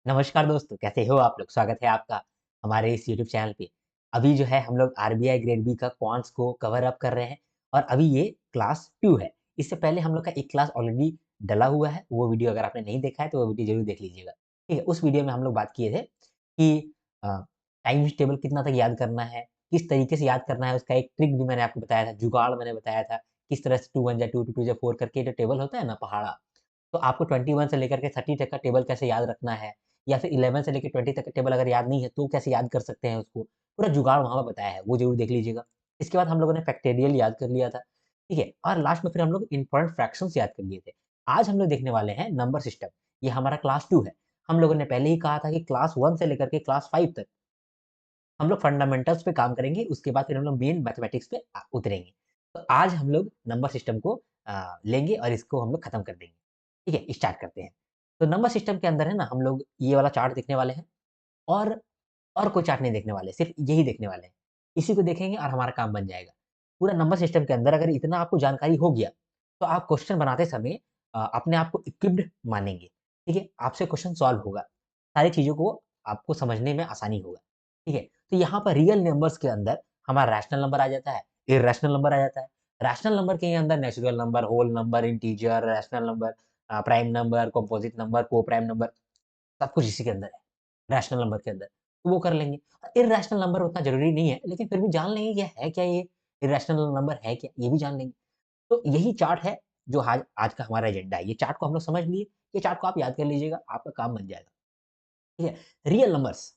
नमस्कार दोस्तों, कैसे हो आप लोग? स्वागत है आपका हमारे इस यूट्यूब चैनल पे। अभी जो है हम लोग आरबीआई ग्रेड बी का क्वांट्स को कवर अप कर रहे हैं और अभी ये क्लास 2 है। इससे पहले हम लोग का एक क्लास ऑलरेडी डला हुआ है, वो वीडियो अगर आपने नहीं देखा है तो वो वीडियो ज़रूर देख लीजिएगा। ठीक है? उस वीडियो में हम लोग बात किए थे कि टाइम्स टेबल कितना तक याद करना है, किस तरीके से याद करना है, उसका एक ट्रिक भी मैंने आपको बताया था, जुगाड़ मैंने बताया था, किस तरह से 2 1 जा 2, 2 2 जा 4 करके जो टेबल होता है ना पहाड़ा, तो आपको 21 से लेकर के 30 तक का टेबल कैसे याद रखना है या फिर 11 से लेके 20 तक का टेबल अगर याद नहीं है, तो कैसे याद कर सकते हैं उसको? पूरा जुगाड़ वहाँ पे बताया है, वो ज़रूर देख लीजिएगा। इसके बाद हम लोगों ने फैक्टोरियल याद कर लिया था, ठीक है? और लास्ट में फिर हम लोग इम्पोर्टेंट फ्रैक्शंस याद कर लिए थे। आज हम लोग देखने वाले हैं नंबर सिस्टम, ये हमारा क्लास 2 है। हम लोगों ने पहले ही कहा था कि क्लास 1 से लेकर के क्लास 5 तक हम लोग फंडामेंटल्स पे काम करेंगे, उसके बाद फिर हम लोग मेन मैथमेटिक्स पे उतरेंगे। तो आज हम लोग नंबर सिस्टम को लेंगे और इसको हम लोग खत्म कर देंगे। ठीक है? स्टार्ट करते हैं। तो नंबर सिस्टम के अंदर है ना, हम लोग ये वाला चार्ट देखने वाले हैं और और कोई चार्ट नहीं देखने वाले, सिर्फ़ यही देखने वाले हैं। इसी को देखेंगे और हमारा काम बन जाएगा। पूरा नंबर सिस्टम के अंदर अगर इतना आपको जानकारी हो गया, तो आप क्वेश्चन बनाते समय अपने आप को इक्विप्ड मानेंगे। ठीक है? आपसे क्वेश्चन सॉल्व होगा। सारी चीज़ों को आपको समझने में आसानी होगा। ठीक है? तो यहाँ पर रियल नंबर्स के अंदर हमारा रैशनल नंबर आ जाता है, इर्रेशनल नंबर आ जाता है। रैशनल नंबर के अंदर natural number, whole number, integer, rational number, prime number, composite number, coprime number, सब कुछ इसी के अंदर है, रैशनल नंबर के अंदर। तो वो कर लेंगे। इर्रेशनल नंबर उतना ज़रूरी नहीं है, लेकिन फिर भी जान लेंगे कि है क्या ये? इर्रेशनल नंबर है क्या? ये भी जान लेंगे। तो यही चार्ट है जो आज आज का हमारा एजेंडा है। ये चार्ट को हम लोग समझ लिए, ये चार्ट को आप याद कर लीजिएगा, आपका काम बन जाएगा। ठीक है? रियल नंबर्स,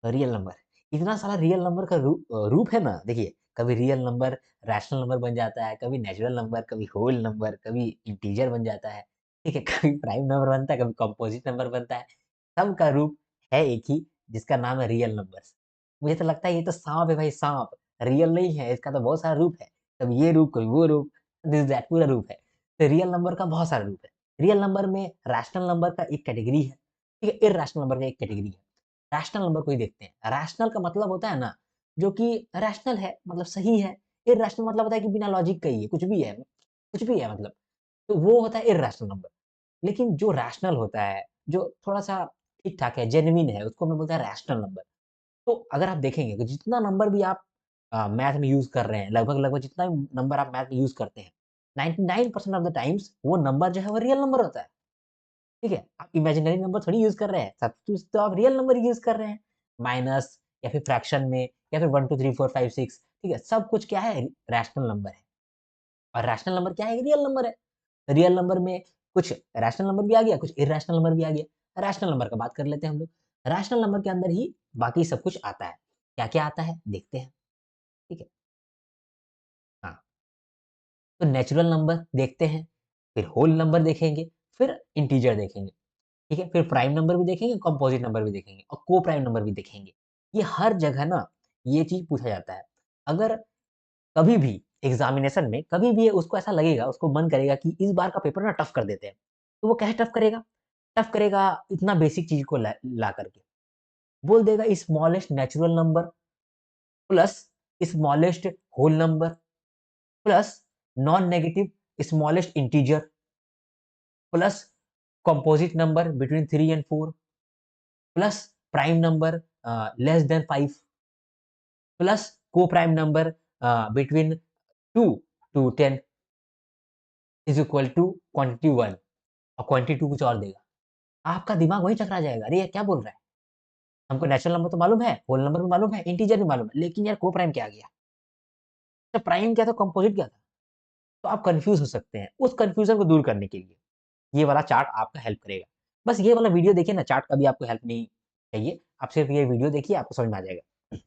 रियल नंबर, इतना सारा रियल नंबर का रूप है ना, देखिए, कभी रियल नंबर रैशनल नंबर बन जाता है, कभी नेचुरल नंबर, कभी होल नंबर, कभी इंटीजर बन जाता है, ठीक है? कभी प्राइम नंबर बनता है, कभी कंपोजिट नंबर बनता है। सबका रूप है एक ही, जिसका नाम है रियल नंबर्स। मुझे तो लगता है ये तो साँप है भाई, साँप, रियल नहीं है, इसका तो बहुत सारा रूप है। कभी ये रूप, कभी वो रूप, दिस दैट पूरा रूप है। तो रियल नंबर का बहुत सारा रूप है। रियल नंबर में रैशनल नंबर का एक कैटेगरी है, ठीक है? इर्रेशनल नंबर का एक कैटेगरी है। रैशनल नंबर को ही देखते हैं। रैशनल का मतलब होता है ना, जो कि रैशनल है, मतलब सही है। इर्रेशनल मतलब होता है कि बिना लॉजिक का ही है, कुछ भी है मतलब। तो वो होता है इर्रेशनल नंबर। लेकिन जो रैशनल होता है, जो थोड़ा-सा ठीक-ठाक है, जेन्युइन है, उसको हम बोलते हैं रैशनल नंबर। तो अगर आप देखेंगे कि जितना नंबर भी आप मैथ में यूज़ कर रहे हैं, लगभग-लगभग जितना भी नंबर आप मैथ में यूज़ करते हैं, 99% ऑफ द टाइम्स वो नंबर जो है वो रियल नंबर होता है। ठीक है? आप इमेजिनरी नंबर थोड़ी यूज़ कर रहे हैं, सब कुछ तो आप रियल नंबर यूज़ कर रहे हैं। माइनस या फिर फ्रैक्शन में या फिर 1 2 3 4 5 6, ठीक है? सब कुछ क्या है? रैशनल नंबर है और रैशनल नंबर क्या है? रियल नंबर है। रियल नंबर में कुछ रैशनल नंबर भी आ गया, कुछ इर्रेशनल नंबर भी आ गया। रैशनल नंबर का बात कर लेते हैं हम लोग। रैशनल नंबर के अंदर ही बाकी सब कुछ आता है। क्या-क्या आता है? देखते हैं। ठीक है? हाँ, तो नेचुरल नंबर देखते हैं, फिर होल नंबर देखेंगे, फिर इंटीजर देखेंगे। ठीक है? फिर प्राइम नंबर भी देखेंगे, कंपोज़िट नंबर भी देखेंगे और को-प्राइम नंबर भी देखेंगे। ये हर जगह ना ये चीज़ पूछा जाता है। अगर कभी भी एग्ज़ामिनेशन में कभी भी उसको ऐसा लगेगा, उसको मन करेगा कि इस बार का पेपर ना टफ़ कर देते हैं, तो वो कैसे टफ़ करेगा? टफ़ करेगा इतना बेसिक चीज़ को ला करके। बोल देगा smallest natural number plus smallest whole number plus non negative smallest integer plus composite number between 3 and 4 plus prime number less than 5 plus coprime number between 2 to 10 is equal to quantity 1 और quantity 2 कुछ और देगा। आपका दिमाग वहीं चकरा जाएगा, अरे! ये क्या बोल रहा है? हमको नेचुरल नंबर तो मालूम है, होल नंबर भी मालूम है, इंटीजर भी मालूम है, लेकिन यार को-प्राइम क्या आ गया? तो प्राइम क्या था, कंपोज़िट क्या था? तो आप कन्फ्यूज़ हो सकते हैं। उस कन्फ्यूज़न को दूर करने के लिए ये वाला चार्ट आपका हेल्प करेगा। बस ये वाला वीडियो देखिए ना, चार्ट का भी आपको हेल्प नहीं चाहिए। आप सिर्फ़ ये वीडियो देखिए, आपको समझ में आ जाएगा।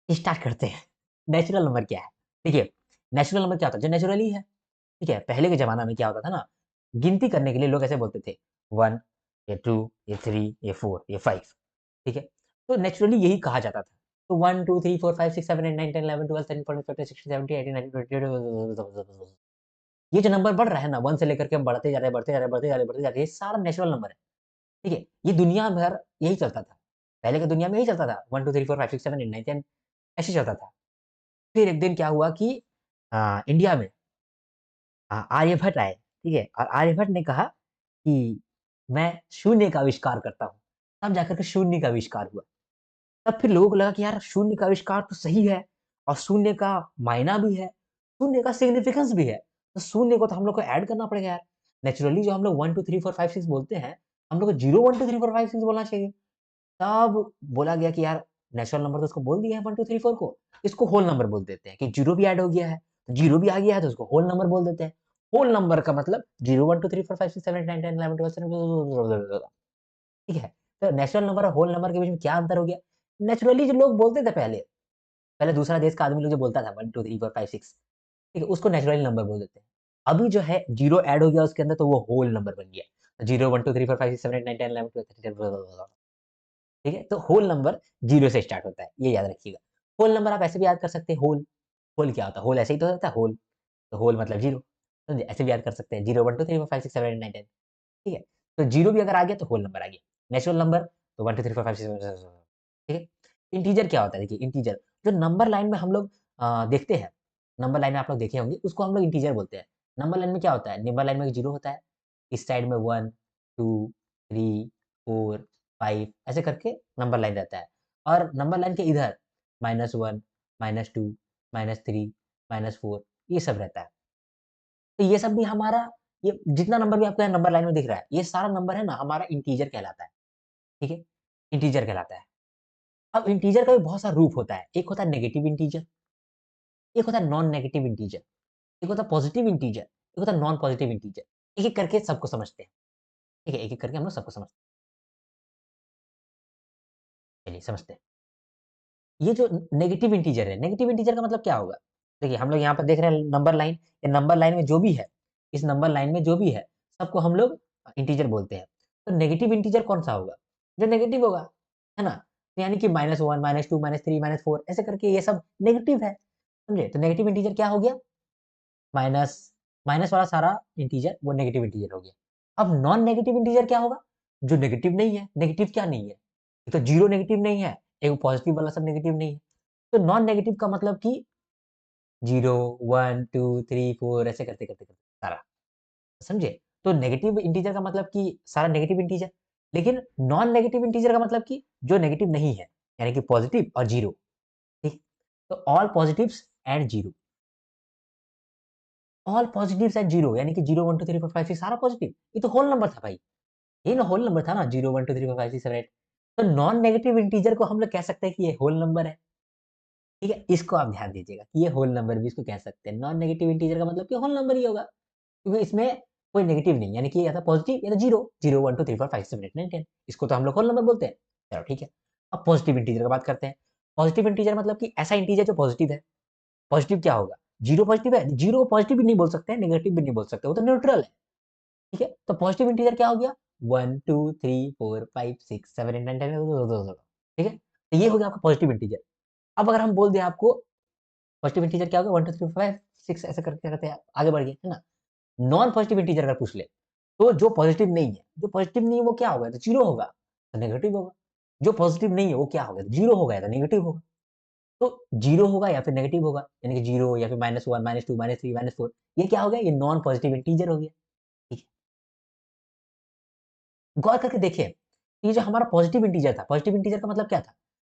स्टार्ट करते हैं। नेचुरल नंबर क्या है? देखिए, नेचुरल नंबर क्या होता है? जो नेचुरली है, ठीक है? पहले के ज़माना में क्या होता था ना, गिनती करने के लिए लोग ऐसे बोलते थे 1, ये 2, ये 3, ये 4, ये 5, ठीक है? तो नेचुरली यही कहा जाता था। तो 1, 2, 3, 4, 5, 6, 7, 8, 9, 10, 11, 12, 13, 14, 15, 16, 17, 18, 19, 20 ये जो नंबर बढ़ रहा है ना, 1 से लेकर के हम बढ़ते जा रहे हैं, बढ़ते जा रहे हैं, बढ़ते जा रहे हैं, बढ़ते जा रहे हैं, ये सारा नेचुरल नंबर है। ठीक है? ये दुनिया भर यही चलता था। पहले की दुनिया में यही चलता था 1, 2, 3, 4, 5, 6, 7, 8, 9, 10 ऐसे चलता था। फिर एक दिन क्या हुआ कि इंडिया में आर्यभट्ट आए, ठीक है? और आर्यभट्ट ने कहा कि मैं शून्य का आविष्कार करता हूँ। तब जाकर के शून्य का आविष्कार हुआ। तब फिर लोगों को लगा कि यार शून्य का आविष्कार तो सही है और शून्य का मायना भी है, शून्य का सिग्निफिकेंस भी है। तो शून्य को तो हम लोग को ऐड करना पड़ेगा यार। नेचुरली जो हम लोग 1 2 3 4 5 6 बोलते हैं, हम लोग को 0 1 2 3 4 5 6 बोलना चाहिए। तब बोला गया कि यार नेचुरल नंबर तो उसको बोल दिया है 1 2 3 4 को, इसको होल नंबर बोल देते हैं कि 0 भी ऐड हो गया है, 0 भी आ गया है तो उसको होल नंबर बोल देते हैं। होल नंबर का मतलब 0 1 2 3 4 5 6 7 8 9 10 11 12 ठीक है? तो नेचुरल नंबर और होल नंबर के बीच में क्या अंतर हो गया? नेचुरली जो लोग बोलते थे पहले, पहले दूसरा देश का आदमी लोग जो बोलता था 1 2 3 4 5 6 ठीक है? उसको नेचुरली नंबर बोल देते हैं। अभी जो है 0 ऐड हो गया उसके अंदर तो वो होल नंबर बन गया। 0 1 2 3 4 5 6 7 8 9 10 11 12 13 ठीक है? तो होल नंबर 0 से स्टार्ट होता है, ये याद रखिएगा। होल नंबर आप ऐसे भी याद कर सकते हैं होल, होल क्या होता है? होल ऐसे ही तो होता है होल, तो होल मतलब 0 समझे? ऐसे भी याद कर सकते हैं 0 1 2 3 4 5 6 7 8 9 10 ठीक है? तो 0 भी अगर आ गया तो होल नंबर आ गया। नेचुरल नंबर तो 1 2 3 4 5 6 7 ठीक है? इंटीजर क्या होता है? देखिए इंटीजर जो नंबर लाइन में हम लोग देखते हैं, नंबर लाइन में आप लोग देखे होंगे, उसको हम लोग इंटीजर बोलते हैं। नंबर लाइन में क्या होता है? नंबर लाइन में 0 होता है, इस साइड में 1 2 3 4 5 ऐसे करके नंबर लाइन रहता है और नंबर लाइन के इधर -1 -2 -3 -4 ये सब रहता है। तो ये सब भी हमारा ये जितना नंबर भी आपको यहाँ नंबर लाइन में दिख रहा है, ये सारा नंबर है ना हमारा इंटीजर कहलाता है, ठीक है? इंटीजर कहलाता है। अब इंटीजर का भी बहुत सारा रूप होता है। एक होता है नेगेटिव इंटीजर, एक होता है नॉन नेगेटिव इंटीजर, एक होता है पॉजिटिव इंटीजर, एक होता है नॉन पॉजिटिव इंटीजर। एक-एक करके सबको समझते हैं, ठीक है? एक-एक करके हम लोग सबको समझते हैं। चलिए समझते हैं। ये जो नेगेटिव इंटीजर है, नेगेटिव इंटीजर का मतलब क्या होगा? देखिए हम लोग यहाँ पर देख रहे हैं नंबर लाइन, ये नंबर लाइन में जो भी है, इस नंबर लाइन में जो भी है, सबको हम लोग इंटीजर बोलते हैं। तो नेगेटिव इंटीजर कौन-सा होगा? जो नेगेटिव होगा, है ना? तो यानी कि -1 -2 -3 -4 ऐसे करके ये सब नेगेटिव है, समझे? तो नेगेटिव इंटीजर क्या हो गया? माइनस माइनस वाला सारा इंटीजर वो नेगेटिव इंटीजर हो गया। अब नॉन नेगेटिव इंटीजर क्या होगा? जो नेगेटिव नहीं है, नेगेटिव क्या नहीं है? एक तो 0 नेगेटिव नहीं है, एक पॉजिटिव वाला सब नेगेटिव नहीं है। तो नॉन नेगेटिव का मतलब कि 0 1 2 3 4 ऐसे करते-करते सारा, समझे? तो नेगेटिव इंटीजर का मतलब कि सारा नेगेटिव इंटीजर, लेकिन नॉन नेगेटिव इंटीजर का मतलब कि जो नेगेटिव नहीं है, यानी कि पॉजिटिव और 0 ठीक? तो all positives and 0 all positives and 0 यानी कि 0 1 2 3 4 5 6 सारा पॉजिटिव। ये तो होल नंबर था भाई। ये ना होल नंबर था ना 0 1 2 3 4 5 6 7 8 तो नॉन नेगेटिव इंटीजर को हम लोग कह सकते हैं कि ये होल नंबर है। ठीक है? इसको आप ध्यान दीजिएगा कि ये होल नंबर भी इसको कह सकते हैं। नॉन नेगेटिव इंटीजर का मतलब कि होल नंबर ही होगा। क्योंकि इसमें कोई नेगेटिव नहीं है, यानी कि या तो पॉजिटिव या तो 0, 0 1 2 3 4 5 7 8 9 10 इसको तो हम लोग होल नंबर बोलते हैं। चलो ठीक है। अब पॉजिटिव इंटीजर की बात करते हैं। पॉजिटिव इंटीजर मतलब कि ऐसा इंटीजर जो पॉजिटिव है। पॉजिटिव क्या होगा? 0 पॉजिटिव है, 0 को पॉजिटिव भी नहीं बोल सकते हैं, नेगेटिव भी नहीं बोल सकते, वो तो न्यूट्रल है। ठीक है? तो पॉजिटिव इंटीजर क्या हो गया? 1 2 3 4 5 6 7 8 9 10 ठीक है? तो ये हो गया आपका पॉजिटिव इंटीजर। अब अगर हम बोल दें आपको पॉजिटिव इंटीजर क्या होगा 1 2 3 4 5 6 ऐसे करके करते हैं आगे बढ़ गए, है ना? नॉन पॉजिटिव इंटीजर अगर पूछ ले, तो जो पॉजिटिव नहीं है, जो पॉजिटिव नहीं है वो क्या होगा? तो 0 होगा, तो नेगेटिव होगा। जो पॉजिटिव नहीं है वो क्या होगा? 0 होगा या तो नेगेटिव होगा। तो 0 होगा या फिर नेगेटिव होगा, यानी कि 0 या फिर -1 -2 -3 -4 ये क्या हो गया? ये नॉन पॉजिटिव इंटीजर हो गया। ठीक है? गौर करके देखिए, ये जो हमारा पॉजिटिव इंटीजर था, पॉजिटिव इंटीजर का मतलब क्या था?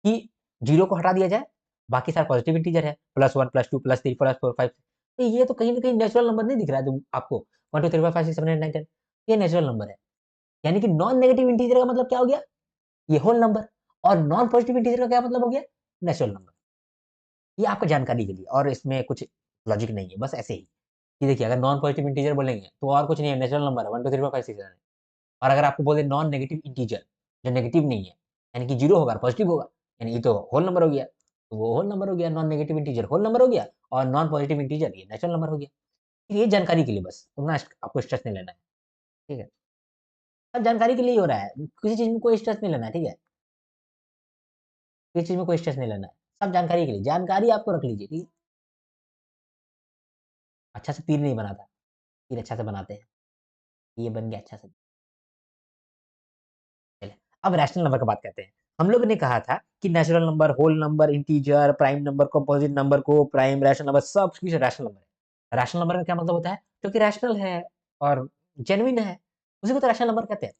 कि 0 को हटा दिया जाए, बाकी सारा पॉजिटिव इंटीजर है, +1 +2 +3 +4 5 तो ये तो कहीं न कहीं नेचुरल नंबर नहीं दिख रहा है जो आपको 1 2 3 4 5 6 7 8 9 10 ये नेचुरल नंबर है। यानी कि नॉन नेगेटिव इंटीजर का मतलब क्या हो गया? ये होल नंबर और नॉन पॉजिटिव इंटीजर का क्या मतलब हो गया? Natural number. ये आपको जानकारी के लिए और इसमें कुछ लॉजिक नहीं है, बस ऐसे ही। कि देखिए अगर नॉन पॉजिटिव इंटीजर बोलेंगे, तो और कुछ नहीं है नेचुरल नंबर है 1 2 3 4 5 6 7 और अगर आपको बोले नॉन नेगेटिव इंटीजर, जो नेगेटिव नहीं है, यानी कि 0 होगा, पॉजिटिव होगा, यानी ये तो होल नंबर हो गया। तो वो होल नंबर हो गया, non negative integer whole number हो गया और नॉन पॉजिटिव इंटीजर ये नेचुरल नंबर हो गया। ये जानकारी के लिए बस, उतना आपको स्ट्रेस नहीं लेना है, ठीक है? सब जानकारी के लिए ही हो रहा है, किसी चीज़ में कोई स्ट्रेस नहीं लेना है, ठीक है? किसी चीज़ में कोई स्ट्रेस नहीं लेना है, सब जानकारी के लिए, जानकारी आपको रख लीजिए, ठीक है? अच्छा से तीर नहीं बना था, तीर अच्छा से बनाते हैं, ये बन गया अच्छा से। चलिए, अब रैशनल नंबर का बात करते हैं। हम लोगों ने कहा था कि natural number, whole number, integer, prime number, composite number coprime rational number सब कुछ रैशनल नंबर है। रैशनल नंबर का क्या मतलब होता है? जो कि रैशनल है और जेन्युइन है, उसी को तो रैशनल नंबर कहते हैं।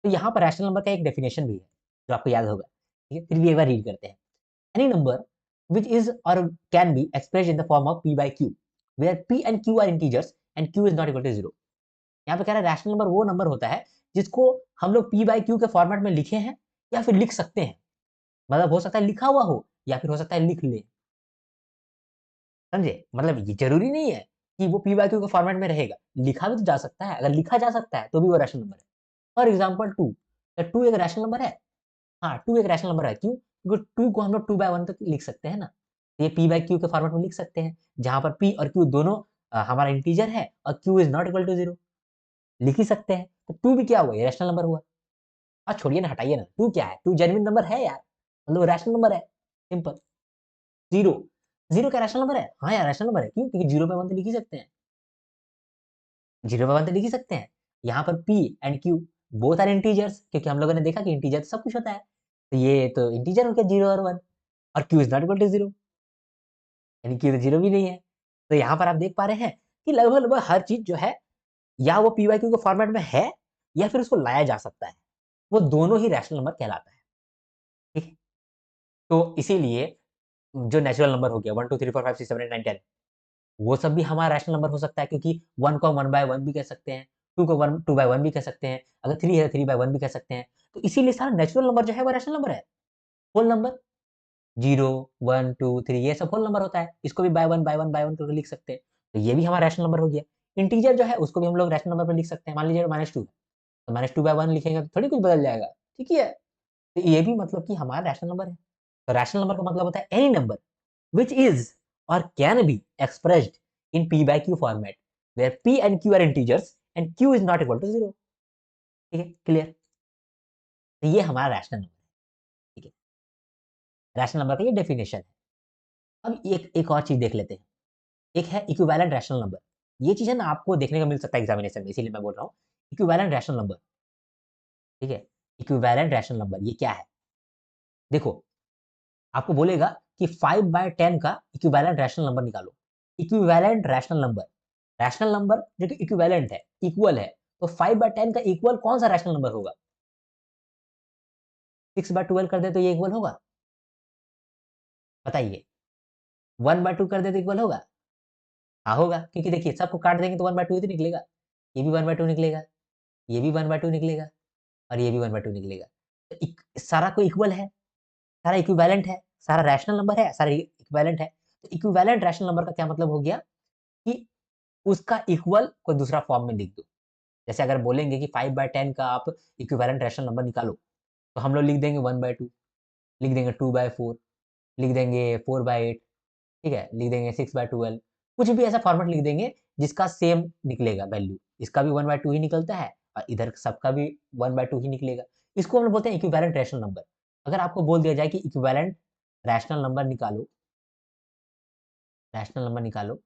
तो यहाँ पर रैशनल नंबर का एक डेफिनेशन भी है, जो आपको याद होगा, ठीक है? फिर भी एक बार रीड करते हैं। Any number which is or can be expressed in the form of p by q, where p and q are integers and q is not equal to 0। यहाँ पे कह रहा है रैशनल नंबर वो नंबर होता है जिसको हम लोग p by q के फॉर्मेट में लिखे हैं या फिर लिख सकते हैं। मतलब हो सकता है लिखा हुआ हो या फिर हो सकता है लिख ले। समझे? मतलब ये जरूरी नहीं है कि वो p by q के फॉर्मेट में रहेगा, लिखा भी तो जा सकता है। अगर लिखा जा सकता है तो भी वो रैशनल नंबर है। फॉर एग्जाम्पल 2, क्या 2 एक रैशनल नंबर है? हाँ, 2 एक रैशनल नंबर है। क्यों? क्योंकि 2 को हम लोग 2 बाय 1 तक लिख सकते हैं ना। तो ये p बाय q के फॉर्मेट में लिख सकते हैं, जहाँ पर p और q दोनों हमारा इंटीजर है और q is not equal to 0। लिख ही सकते हैं। तो 2 भी क्या हुआ? ये रैशनल नंबर हुआ। छोड़िए ना, हटाइए ना। 2 क्या है? 2 जेन्युइन नंबर है यार। मतलब रैशनल नंबर है। सिंपल। 0, 0 क्या रैशनल नंबर है? हाँ यार, रैशनल नंबर है। क्यों? क्योंकि 0 बाय 1 तो लिख ही सकते हैं। 0 बाय 1 तो लिख ही सकते हैं। यहाँ पर p and q both are integers, क्योंकि हम लोगों ने देखा कि इंटीजर सब कुछ होता है। तो ये तो इंटीजर हो गया 0 और 1, और q is not equal to 0, यानी कि 0 भी नहीं है। तो यहाँ पर आप देख पा रहे हैं कि लगभग-लगभग हर चीज़ जो है, या वो पी वाई क्यू के फॉर्मेट में है या फिर उसको लाया जा सकता है। वो दोनों ही रैशनल नंबर कहलाता है। ठीक है? तो इसीलिए जो नेचुरल नंबर हो गया 1, 2, 3, 4, 5, 6, 7, 8, 9, 10, वो सब भी हमारा रैशनल नंबर हो सकता है, क्योंकि 1 को 1 बाय 1 भी कह सकते हैं, 2 को 1 2 बाय 1 भी कह सकते हैं, अगर 3 है 3 बाय 1 भी कह सकते हैं। तो इसीलिए सारा नेचुरल नंबर जो है वो रैशनल नंबर है। होल नंबर 0, 1, 2, 3 ये सब होल नंबर होता है। इसको भी बाय 1 करके लिख सकते हैं। तो ये भी हमारा रैशनल नंबर हो गया। इंटीजर जो है उसको भी हम लोग रैशनल नंबर पे लिख सकते हैं। मान लीजिए -2, तो -2 बाय 1 लिखेंगे तो थोड़ी कुछ बदल जाएगा। ठीक ही है? तो ये भी मतलब कि हमारा रैशनल नंबर है। तो रैशनल नंबर का मतलब होता है any number which is or can be expressed in p by q format, where p and q are integers and q is not equal to 0। ठीक है? क्लियर? तो ये हमारा रैशनल नंबर है। ठीक है? रैशनल नंबर का ये डेफिनिशन है। अब एक एक और चीज़ देख लेते हैं। एक है इक्विवेलेंट रैशनल नंबर। ये चीज़ है ना, आपको देखने को मिल सकता है एग्जामिनेशन में, इसीलिए मैं बोल रहा हूँ। इक्विवेलेंट रैशनल नंबर, ठीक है? इक्विवेलेंट रैशनल नंबर ये क्या है? देखो, आपको बोलेगा कि 5 बाय 10 का इक्विवेलेंट रैशनल नंबर निकालो। इक्विवेलेंट रैशनल नंबर जो कि इक्विवेलेंट है, इक्वल है। तो 5 बाय 10 का इक्वल कौन-सा रैशनल नंबर होगा? 6 बाय 12 कर दे तो ये इक्वल होगा? बताइए। 1 बाय 2 कर दे तो इक्वल होगा? हाँ, होगा, क्योंकि देखिए सबको काट देंगे तो 1 बाय 2 ही तो निकलेगा। ये भी 1 बाय 2 निकलेगा, ये भी 1 बाय 2 निकलेगा और ये भी 1 बाय 2 निकलेगा। तो सारा को इक्वल है, सारा इक्विवेलेंट है, सारा रैशनल नंबर है, सारा इक्विवेलेंट है। तो इक्विवेलेंट रैशनल नंबर का क्या मतलब हो गया कि उसका इक्वल कोई दूसरा फॉर्म में लिख दो। जैसे अगर बोलेंगे कि 5 बाय 10 का आप इक्विवेलेंट रैशनल नंबर निकालो, तो हम लोग लिख देंगे 1 बाय 2, लिख देंगे 2 बाय 4, लिख देंगे 4 बाय 8, ठीक है? लिख देंगे 6 बाय 12, कुछ भी ऐसा फॉर्मेट लिख देंगे जिसका सेम निकलेगा वैल्यू। इसका भी 1 बाय 2 ही निकलता है और इधर सबका भी 1 बाय 2 ही निकलेगा। इसको हम लोग बोलते हैं इक्विवेलेंट रैशनल नंबर। अगर आपको बोल दिया जाए कि इक्विवेलेंट रैशनल नंबर निकालो, रैशनल नंबर निकालो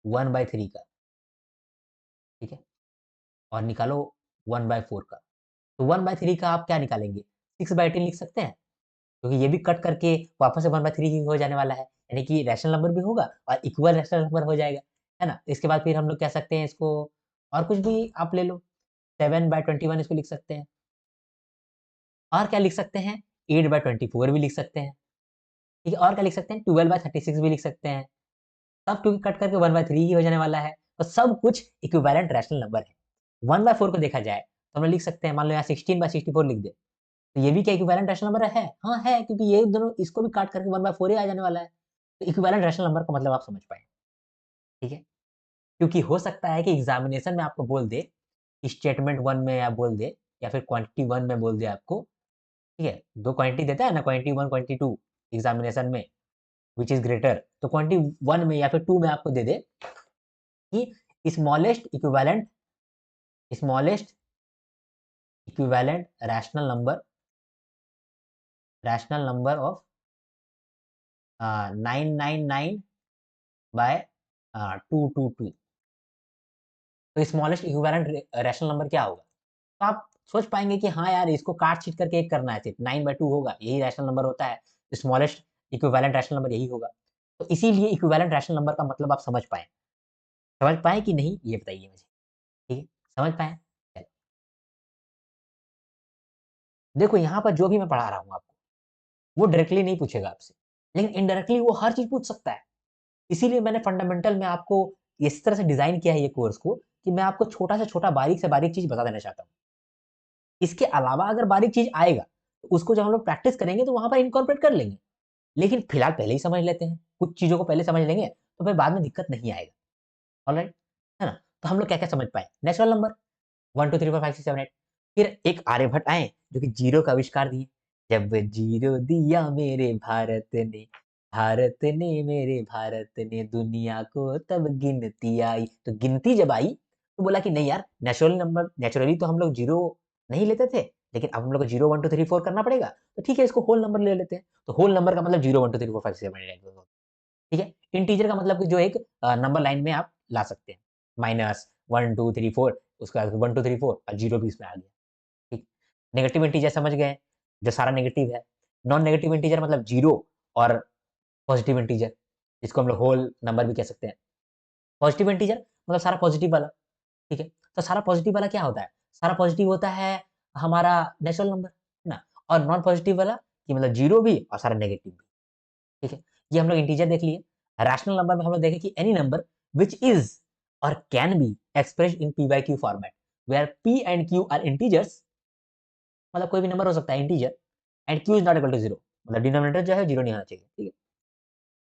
1 बाय 3 का, ठीक है? और निकालो 1 बाय 4 का। तो 1 बाय 3 का आप क्या निकालेंगे? 6 बाय 18 लिख सकते हैं? क्योंकि ये भी कट करके वापस से 1 बाय 3 ही हो जाने वाला है। यानी कि रैशनल नंबर भी होगा और इक्वल रैशनल नंबर हो जाएगा, है ना? इसके बाद फिर हम लोग कह सकते हैं इसको, और कुछ भी आप ले लो, 7 बाय 21 इसको लिख सकते हैं। और क्या लिख सकते हैं? 8 बाय 24 भी लिख सकते हैं। ठीक है? और क्या लिख सकते हैं? 12 बाय 36 भी लिख सकते हैं। सब क्योंकि कट करके 1 बाय 3 ही हो जाने वाला है। तो सब कुछ इक्विवेलेंट रैशनल नंबर है। 1 बाय 4 को देखा जाए, तो हम लोग लिख सकते हैं, मान लो यहाँ 16 बाय 64 लिख दें। तो ये भी क्या इक्विवेलेंट रैशनल नंबर है? हाँ, है, क्योंकि ये दोनों इसको भी काट करके 1 बाय 4 ही आ जाने वाला है। तो इक्विवेलेंट रैशनल नंबर का मतलब आप समझ पाएँ, ठीक है? क्योंकि हो सकता है कि एग्ज़ामिनेशन में आपको बोल दे, स्टेटमेंट 1 में या बोल दे या फिर क्वांटिटी 1 में बोल दे आपको, ठीक है? 2 क्वांटिटी देता है ना, क्वांटिटी 1, क्वांटिटी 2 एग्ज़ामिनेशन में, व्हिच इज़ ग्रेटर। तो क्वांटिटी 1 में या फिर 2 में आपको दे दे कि smallest equivalent rational number of 999 by 222। तो स्मॉलेस्ट इक्विवेलेंट रैशनल नंबर क्या होगा? तो आप सोच पाएँगे कि हाँ यार, इसको काट-छीट करके एक करना है सिर्फ, 9/2 होगा, यही रैशनल नंबर होता है। स्मॉलेस्ट इक्विवेलेंट रैशनल नंबर यही होगा। तो इसीलिए इक्विवेलेंट रैशनल नंबर का मतलब आप समझ पाएँ। समझ पाएँ कि नहीं, ये बताइए मुझे? ठीक है, समझ पाएँ? देखो यहाँ पर जो भी मैं पढ़ा रहा हूँ आपको, वो डायरेक्टली नहीं पूछेगा आपसे, लेकिन इनडायरेक्टली वो हर चीज़ पूछ सकता है। इसीलिए मैंने फंडामेंटल में आपको इस तरह से डिज़ाइन किया है ये कोर्स को कि मैं आपको छोटा से छोटा, बारीक से बारीक चीज़ बता देना चाहता हूँ। इसके अलावा अगर बारीक चीज़ आएगा, तो उसको जब हम लोग प्रैक्टिस करेंगे तो वहाँ पर इनकॉर्पोरेट कर लेंगे। लेकिन फिलहाल पहले ही समझ लेते हैं, कुछ चीज़ों को पहले समझ लेंगे, तो फिर बाद में दिक्कत नहीं आएगा। ऑलराइट, है ना? तो हम लोग क्या-क्या समझ पाए? Natural number 1, 2, 3, 4, 5, 6, 7, 8। फिर एक आर्यभट्ट आए, जो कि जीरो का आविष्कार दिए। जब जीरो दिया मेरे भारत ने मेरे भारत ने दुनिया को तब गिनती आई। तो गिनती जब आई, तो बोला कि नहीं यार, नेचुरली तो हम लोग जीरो नहीं लेते थे, लेकिन अब हम लोग को 0, 1, 2, 3, 4 करना पड़ेगा। तो ठीक है, इसको होल नंबर ले लेते हैं। तो होल नंबर का मतलब 0, 1, 2, 3, 4, 5, 6, 7, 8, ठीक है? इंटीजर का मतलब कि जो एक नंबर लाइन में आप ला सकते हैं। माइनस 1, 2, 3, 4, उसके बाद 1, 2, 3, 4 और 0 भी इसमें आ गया। ठीक। नेगेटिव इंटीजर समझ गए, जो सारा नेगेटिव है। नॉन नेगेटिव इंटीजर मतलब 0 और पॉजिटिव इंटीजर, जिसको हम लोग होल नंबर भी कह सकते हैं। पॉजिटिव इंटीजर मतलब सारा पॉजिटिव वाला, ठीक है? तो सारा पॉजिटिव वाला क्या होता है? सारा पॉजिटिव होता है हमारा नेचुरल नंबर, है ना? और नॉन पॉजिटिव वाला कि मतलब 0 भी और सारा नेगेटिव भी, ठीक है? ये हम लोग इंटीजर देख लिए। रैशनल नंबर में हम लोग देखें कि any number which is or can be expressed in P by Q format, where P and Q are integers, मतलब कोई भी नंबर हो सकता है integer, and Q is not equal to 0, मतलब डिनोमिनेटर जो है 0 नहीं होना चाहिए, ठीक है?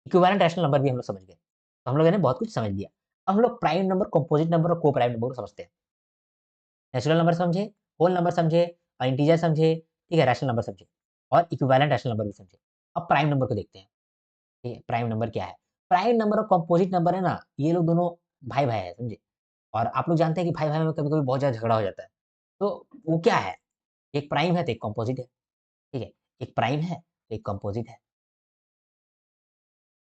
इक्विवेलेंट रैशनल नंबर भी हम लोग समझ गए। तो हम लोगों ने बहुत कुछ समझ लिया। अब हम लोग प्राइम नंबर, कंपोजिट नंबर और को प्राइम नंबर को समझते हैं। नेचुरल नंबर समझे, होल नंबर समझे, इंटीजर समझे, ठीक है, रैशनल नंबर समझे और इक्विवेलेंट रैशनल नंबर भी समझे। अब प्राइम नंबर को देखते हैं, ठीक है? प्राइम नंबर क्या है? प्राइम नंबर और कंपोजिट नंबर है ना, ये लोग दोनों भाई-भाई हैं, समझे? और आप लोग जानते हैं कि भाई-भाई में कभी-कभी बहुत ज़्यादा झगड़ा हो जाता है। तो वो क्या है? एक प्राइम है तो एक कंपोजिट है, ठीक है? एक प्राइम है, तो एक कंपोजिट है।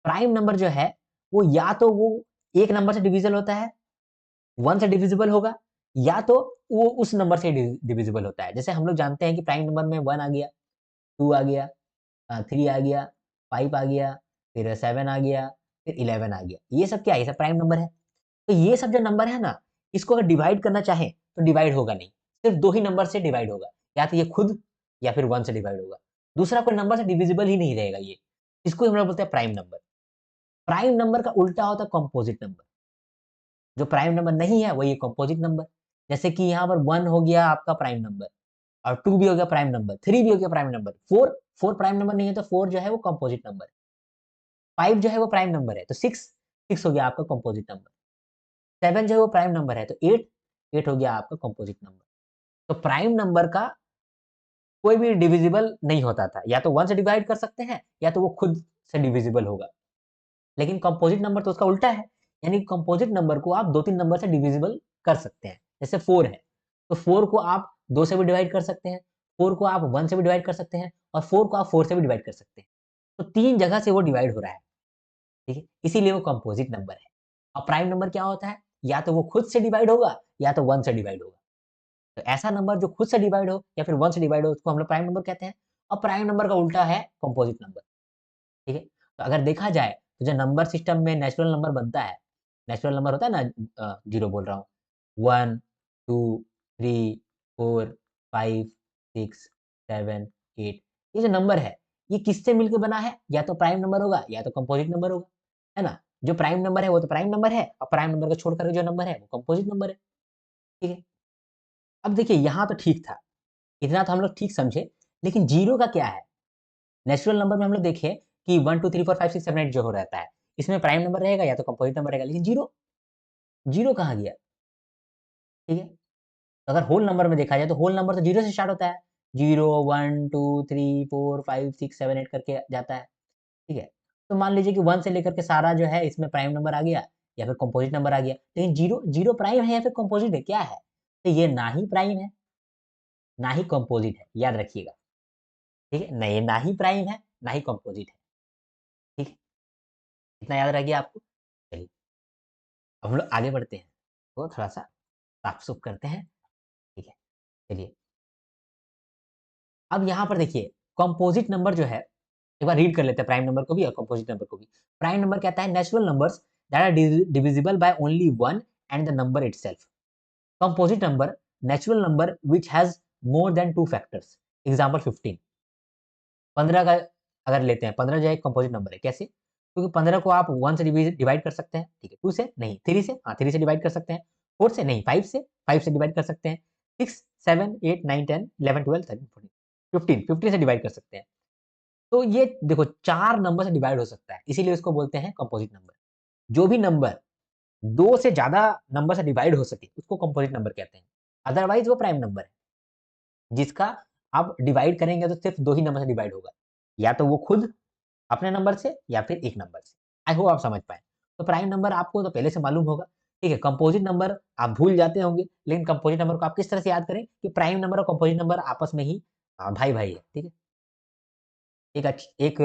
प्राइम नंबर जो है, वो या तो वो एक नंबर से डिविज़िबल होता है, 1 से डिविज़िबल होगा, या तो वो उस नंबर से डिविज़िबल होता है। जैसे हम लोग जानते हैं कि प्राइम नंबर में 1 आ गया, 2 आ गया, 3 आ गया, 5 आ गया, फिर 7 आ गया, फिर 11 आ गया। ये सब क्या है? ये सब प्राइम नंबर है। तो ये सब जो नंबर है ना, इसको अगर डिवाइड करना चाहें, तो डिवाइड होगा नहीं। सिर्फ़ 2 ही नंबर से डिवाइड होगा। या तो ये खुद या फिर 1 से डिवाइड होगा। दूसरा कोई नंबर से डिविज़िबल ही नहीं रहेगा ये। इसको हम लोग बोलते हैं प्राइम नंबर। प्राइम नंबर का उल्टा होता है कंपोज़िट नंबर। जो प्राइम नंबर नहीं है, वही है कंपोज़िट नंबर। जैसे कि यहाँ पर 1 हो गया आपका प्राइम नंबर और 2 भी हो गया प्राइम नंबर, 3 भी हो गया प्राइम नंबर, 4 प्राइम नंबर नहीं है, तो 4 जो है वो कंपोज़िट नंबर है। 5 जो है वो प्राइम नंबर है, तो 6 हो गया आपका कंपोज़िट नंबर। 7 जो है वो प्राइम नंबर है, तो 8 हो गया आपका कंपोज़िट नंबर। तो प्राइम नंबर का कोई भी डिविज़िबल नहीं होता था। या तो 1 से डिवाइड कर सकते हैं, या तो वो खुद से डिविज़िबल होगा। लेकिन कंपोज़िट नंबर तो उसका उल्टा है। यानी कंपोज़िट नंबर को आप 2-3 नंबर से डिविज़िबल कर सकते हैं। जैसे 4 है, तो 4 को आप 2 से भी डिवाइड कर सकते हैं, 4 को आप 1 से भी डिवाइड कर सकते हैं और 4 को आप 4 से भी डिवाइड कर सकते हैं। तो 3 जगह से वो डिवाइड हो रहा है, ठीक है? इसीलिए वो कंपोज़िट नंबर है। और प्राइम नंबर क्या होता है? या तो वो खुद से डिवाइड होगा, या तो 1 से डिवाइड होगा। तो ऐसा नंबर जो खुद से डिवाइड हो या फिर 1 से डिवाइड हो, उसको हम लोग प्राइम नंबर कहते हैं। और प्राइम नंबर का उल्टा है कंपोज़िट नंबर, ठीक है? तो अगर देखा जाए, तो जो नंबर सिस्टम में नेचुरल नंबर बनता है, नेचुरल नंबर होता है ना, 0 बोल रहा हूँ, 1, 2, 3, 4, 5, 6, 7, 8, ये जो नंबर है, ये किससे मिलके बना है? या तो प्राइम नंबर होगा, या तो कंपोज़िट नंबर होगा, है ना? जो प्राइम नंबर है, वो तो प्राइम नंबर है और प्राइम नंबर को छोड़ कर के जो नंबर है, वो कंपोज़िट नंबर है, ठीक है? अब देखिए यहाँ तो ठीक था, इतना तो हम लोग ठीक समझे, लेकिन 0 का क्या है? नेचुरल नंबर में हम लोग देखें कि 1, 2, 3, 4, 5, 6, 7, 8 जो हो रहता है, इसमें प्राइम नंबर रहेगा या तो कंपोजिट नंबर रहेगा, लेकिन 0, 0 कहाँ गया? ठीक है? अगर होल नंबर में देखा जाए तो होल नंबर तो 0 से स्टार्ट होता है। 0, 1, 2, 3, 4, 5, 6, 7, 8 करके जाता है। ठीक है? तो मान लीजिए कि 1 से लेकर के सारा जो है इसमें प्राइम नंबर आ गया या फिर कंपोजिट नंबर आ गया। लेकिन 0, 0 प्राइम है या फिर कंपोजिट है, क्या है? तो ये ना ही प्राइम है, ना ही कंपोजिट है, याद रखिएगा। ठीक है? नहीं, ना ही प्राइम है, ना ही कंपोजिट है। ठीक है? इतना याद रह गया आपको? चलिए, अब हम लोग आगे बढ़ते हैं। तो थोड़ा-सा साफ-सूफ करते हैं, ठीक है? चलिए, अब यहाँ पर देखिए कंपोज़िट नंबर जो है, एक बार रीड कर लेते हैं प्राइम नंबर को भी और कंपोज़िट नंबर को भी। प्राइम नंबर कहता है natural numbers that are divisible by only 1 and the number itself. Composite number, natural number which has more than 2 factors. Example 15, 15 का अगर लेते हैं, 15 जो है एक कंपोजिट नंबर है। कैसे? क्योंकि 15 को आप 1 से डिवाइड कर सकते हैं, ठीक है, 2 से नहीं, 3 से, हाँ 3 से डिवाइड कर सकते हैं, 4 से नहीं, 5 से डिवाइड कर सकते हैं, 6, 7, 8, 9, 10, 11, 12, 13, 14, 15 से डिवाइड कर सकते हैं। तो ये देखो 4 नंबर से डिवाइड हो सकता है, इसीलिए उसको बोलते हैं कंपोजिट नंबर। जो भी नंबर 2 से ज़्यादा नंबर से डिवाइड हो सके, उसको कंपोजिट नंबर कहते हैं। अदरवाइज़ वो प्राइम नंबर है, जिसका आप डिवाइड करेंगे तो सिर्फ 2 ही नंबर से डिवाइड होगा। या तो वो खुद अपने नंबर से या फिर एक नंबर से। आई होप आप समझ पाएँ। तो प्राइम नंबर आपको तो पहले से मालूम होगा, ठीक है? कंपोजिट नंबर आप भूल जाते होंगे, लेकिन कंपोजिट नंबर को आप किस तरह से याद करें कि प्राइम नंबर और कंपोजिट नंबर आपस में ही भाई-भाई है, ठीक है? एक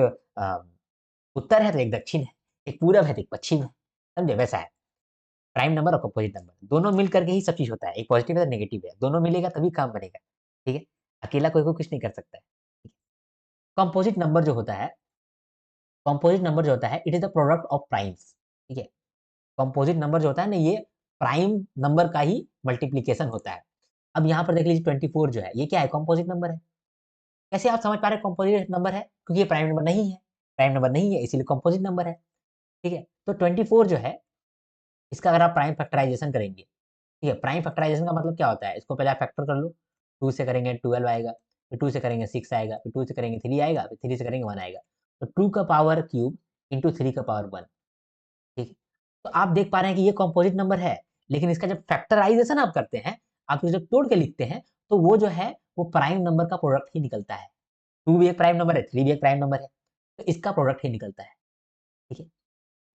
उत्तर है तो एक दक्षिण है, एक पूरब है तो एक पश्चिम है, समझे? वैसा है। प्राइम नंबर और कंपोजिट नंबर, दोनों मिल कर के ही सब चीज़ होता है। एक पॉजिटिव है, नेगेटिव है, दोनों मिलेगा तभी काम बनेगा, ठीक है? अकेला कोई कुछ नहीं कर सकता है। कंपोजिट नंबर जो होता है, कंपोजिट नंबर जो होता है, it is the product of primes, ठीक है? कंपोजिट नंबर जो होता है ना, ये प्राइम नंबर का ही मल्टीप्लिकेशन होता है। अब यहाँ पर देख लीजिए 24 जो है, ये क्या है? कंपोजिट नंबर है। कैसे आप समझ पा रहे हैं कंपोजिट नंबर है? क्योंकि ये प्राइम नंबर नहीं है। प्राइम नंबर नहीं है, इसीलिए कंपोजिट नंबर है, ठीक है? तो 24 जो है, इसका अगर आप प्राइम फैक्टराइज़ेशन करेंगे, ठीक है? प्राइम फैक्टराइज़ेशन का मतलब क्या होता है? इसको पहले आप फैक्टर कर लो, 2 से करेंगे 12 आएगा, फिर 2 से करेंगे 6 आएगा, फिर 2 से करेंगे 3 आएगा, फिर 3 से करेंगे 1 आएगा। तो 2 का पावर क्यूब इंटू 3 का पावर 1, ठीक है? तो आप देख पा रहे हैं कि ये कंपोजिट नंबर है, लेकिन इसका जब फैक्टराइज़ेशन आप करते हैं, आप इसे जब तोड़ के लिखते हैं, तो वो जो है, वो प्राइम नंबर का प्रोडक्ट ही निकलता है। 2 भी एक प्राइम नंबर है, 3 भी एक प्राइम नंबर है, तो इसका प्रोडक्ट ही निकलता है, ठीक है?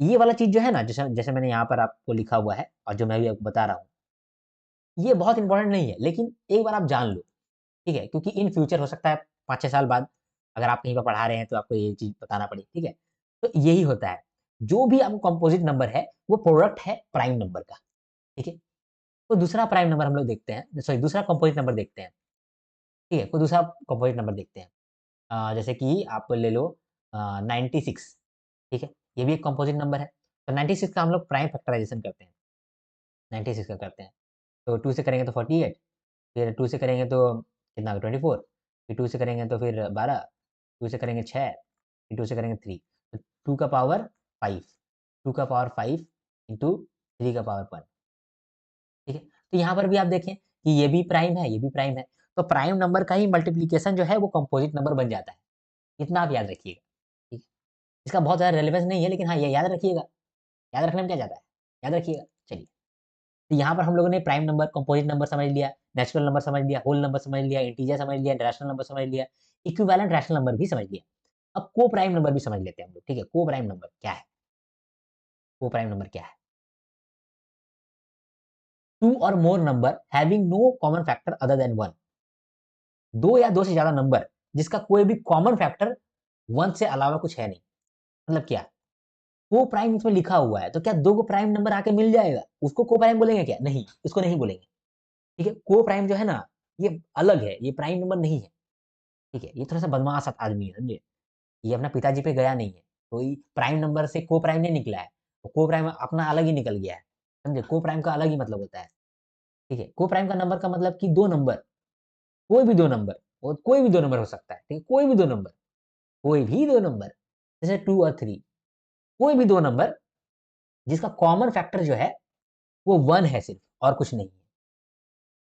ये वाला चीज़ जो है ना, जैसे जैसे मैंने यहाँ पर आपको लिखा हुआ है और जो मैं अभी आपको बता रहा हूँ, ये बहुत इम्पोर्टेंट नहीं है, लेकिन एक बार आप जान लो, ठीक है? क्योंकि इन फ्यूचर हो सकता है 5-6 साल बाद अगर आप कहीं पर पढ़ा रहे हैं तो आपको ये चीज़ बताना पड़े, ठीक है? तो यही होता है, जो भी आपको कंपोजिट नंबर है, वो प्रोडक्ट है प्राइम नंबर का, ठीक है? तो दूसरा प्राइम नंबर हम लोग देखते हैं, सॉरी दूसरा कंपोजिट नंबर देखते हैं, ठीक है? कोई दूसरा कंपोजिट नंबर देखते हैं। जैसे कि आप ले लो 96, ठीक है? ये भी एक कंपोजिट नंबर है। तो 96 का हम लोग प्राइम फैक्टराइज़ेशन करते हैं, 96 का करते हैं। तो 2 से करेंगे तो 48, फिर 2 से करेंगे तो कितना होगा 24, फिर 2 से करेंगे तो फिर 12, 2 से करेंगे 6, फिर 2 से करेंगे 3, तो 2 का पावर 5, 2 का पावर 5 इंटू 3 का पावर 1, ठीक है? तो यहाँ पर भी आप देखें कि ये भी प्राइम है, ये भी प्राइम है। तो प्राइम नंबर का ही मल्टिप्लिकेशन जो है वो कंपोजिट नंबर बन जाता है। इतना आप याद रखिएगा, ठीक है? इसका बहुत ज़्यादा रेलेवेंस नहीं है, लेकिन हाँ, ये याद रखिएगा। याद रखने में क्या जाता है? याद रखिएगा। चलिए, तो यहाँ पर हम लोगों ने प्राइम नंबर, कंपोजिट नंबर समझ लिया, नेचुरल नंबर समझ लिया, होल नंबर समझ लिया, इंटीजर समझ लिया, रैशनल नंबर समझ लिया, इक्विवेलेंट रैशनल नंबर भी समझ लिया। अब को प्राइम नंबर भी समझ लेते हैं हम लोग, ठीक है? को प्राइम नंबर क्या है? को प्राइम नंबर क्या है? 2 और more number having no common factor other than 1, 2 या 2 से ज़्यादा नंबर जिसका कोई भी कॉमन फैक्टर 1 से अलावा कुछ है नहीं। मतलब क्या? को प्राइम इसमें लिखा हुआ है, तो क्या 2 को प्राइम नंबर आके मिल जाएगा? उसको को प्राइम बोलेंगे क्या? नहीं, इसको नहीं बोलेंगे। ठीक है? को प्राइम जो है ना, ये अलग है, ये प्राइम नंबर नहीं है, ठीक है? ये थोड़ा-सा बदमाश आदमी है, समझे? ये अपना पिताजी पे गया नहीं है, कोई प्राइम नंबर से को प्राइम नहीं निकला है, तो को प्राइम अपना अलग ही निकल गया है, समझे? को प्राइम का अलग ही मतलब होता है, ठीक है? को प्राइम का नंबर का मतलब कि 2 नंबर, कोई भी 2 नंबर, और कोई भी 2 नंबर हो सकता है, ठीक है? कोई भी 2 नंबर, कोई भी 2 नंबर, जैसे 2 और 3, कोई भी 2 नंबर जिसका कॉमन फैक्टर जो है, वो 1 है सिर्फ और कुछ नहीं है,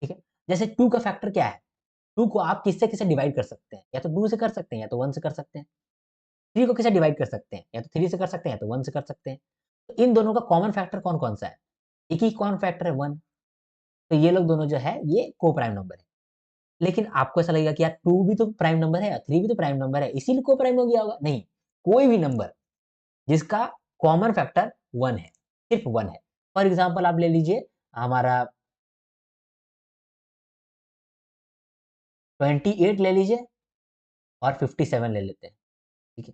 ठीक है? जैसे 2 का फैक्टर क्या है? 2 को आप किससे-किससे डिवाइड कर सकते हैं? या तो 2 से कर सकते हैं, या तो 1 से कर सकते हैं। 3 को किससे डिवाइड कर सकते हैं? या तो 3 से कर सकते हैं, या तो 1 से कर सकते हैं। तो इन दोनों का कॉमन फैक्टर कौन-कौन सा है? एक ही कॉमन फैक्टर है 1, तो ये लोग दोनों जो है ये को-प्राइम नंबर है। लेकिन आपको ऐसा लगेगा कि यार 2 भी तो प्राइम नंबर है, 3 भी तो प्राइम नंबर है, इसीलिए को-प्राइम हो गया होगा। नहीं, कोई भी नंबर जिसका कॉमन फैक्टर 1 है, सिर्फ 1 है। फॉर एग्ज़ाम्पल आप ले लीजिए हमारा 28 ले लीजिए और 57 ले लेते हैं, ठीक है?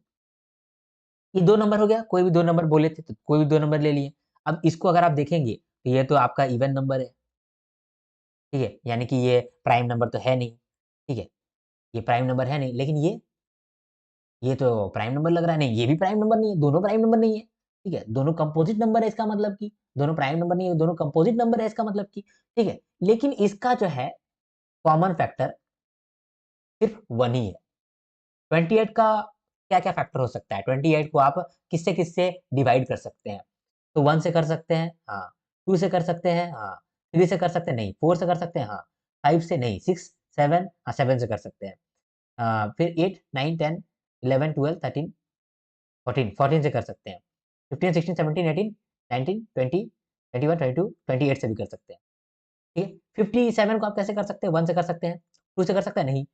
ये 2 नंबर हो गया, कोई भी 2 नंबर बोले थे, तो कोई भी 2 नंबर ले लिए। अब इसको अगर आप देखेंगे, तो ये तो आपका इवन नंबर है, ठीक है? यानी कि ये प्राइम नंबर तो है नहीं, ठीक है? ये प्राइम नंबर है नहीं, लेकिन ये तो प्राइम नंबर लग रहा है, नहीं ये भी प्राइम नंबर नहीं है, दोनों प्राइम नंबर नहीं है, ठीक है? दोनों कंपोजिट नंबर है इसका मतलब कि, दोनों प्राइम नंबर नहीं है, दोनों कंपोजिट नंबर है इसका मतलब कि, ठीक है? लेकिन इसका जो है कॉमन फैक्टर सिर्फ 1 ही है। 28 का क्या-क्या फैक्टर हो सकता है? 28 को आप किससे-किससे डिवाइड कर सकते हैं? तो 1 से कर सकते हैं, हाँ, 2 से कर सकते हैं, हाँ, 3 से कर सकते हैं, नहीं, 4 से कर सकते हैं, हाँ, 5 से नहीं, 6, 7 हाँ, 7 से कर सकते हैं। फिर 8, 9, 10, 11, 12, 13, 14, 14 से कर सकते हैं। 15, 16, 17, 18, 19, 20, 21, 22, 28 से भी कर सकते हैं। ठीक है? 57 को आप कैसे कर सकते हैं? 1 से कर सकते हैं, 2 से कर सकते हैं, नहीं,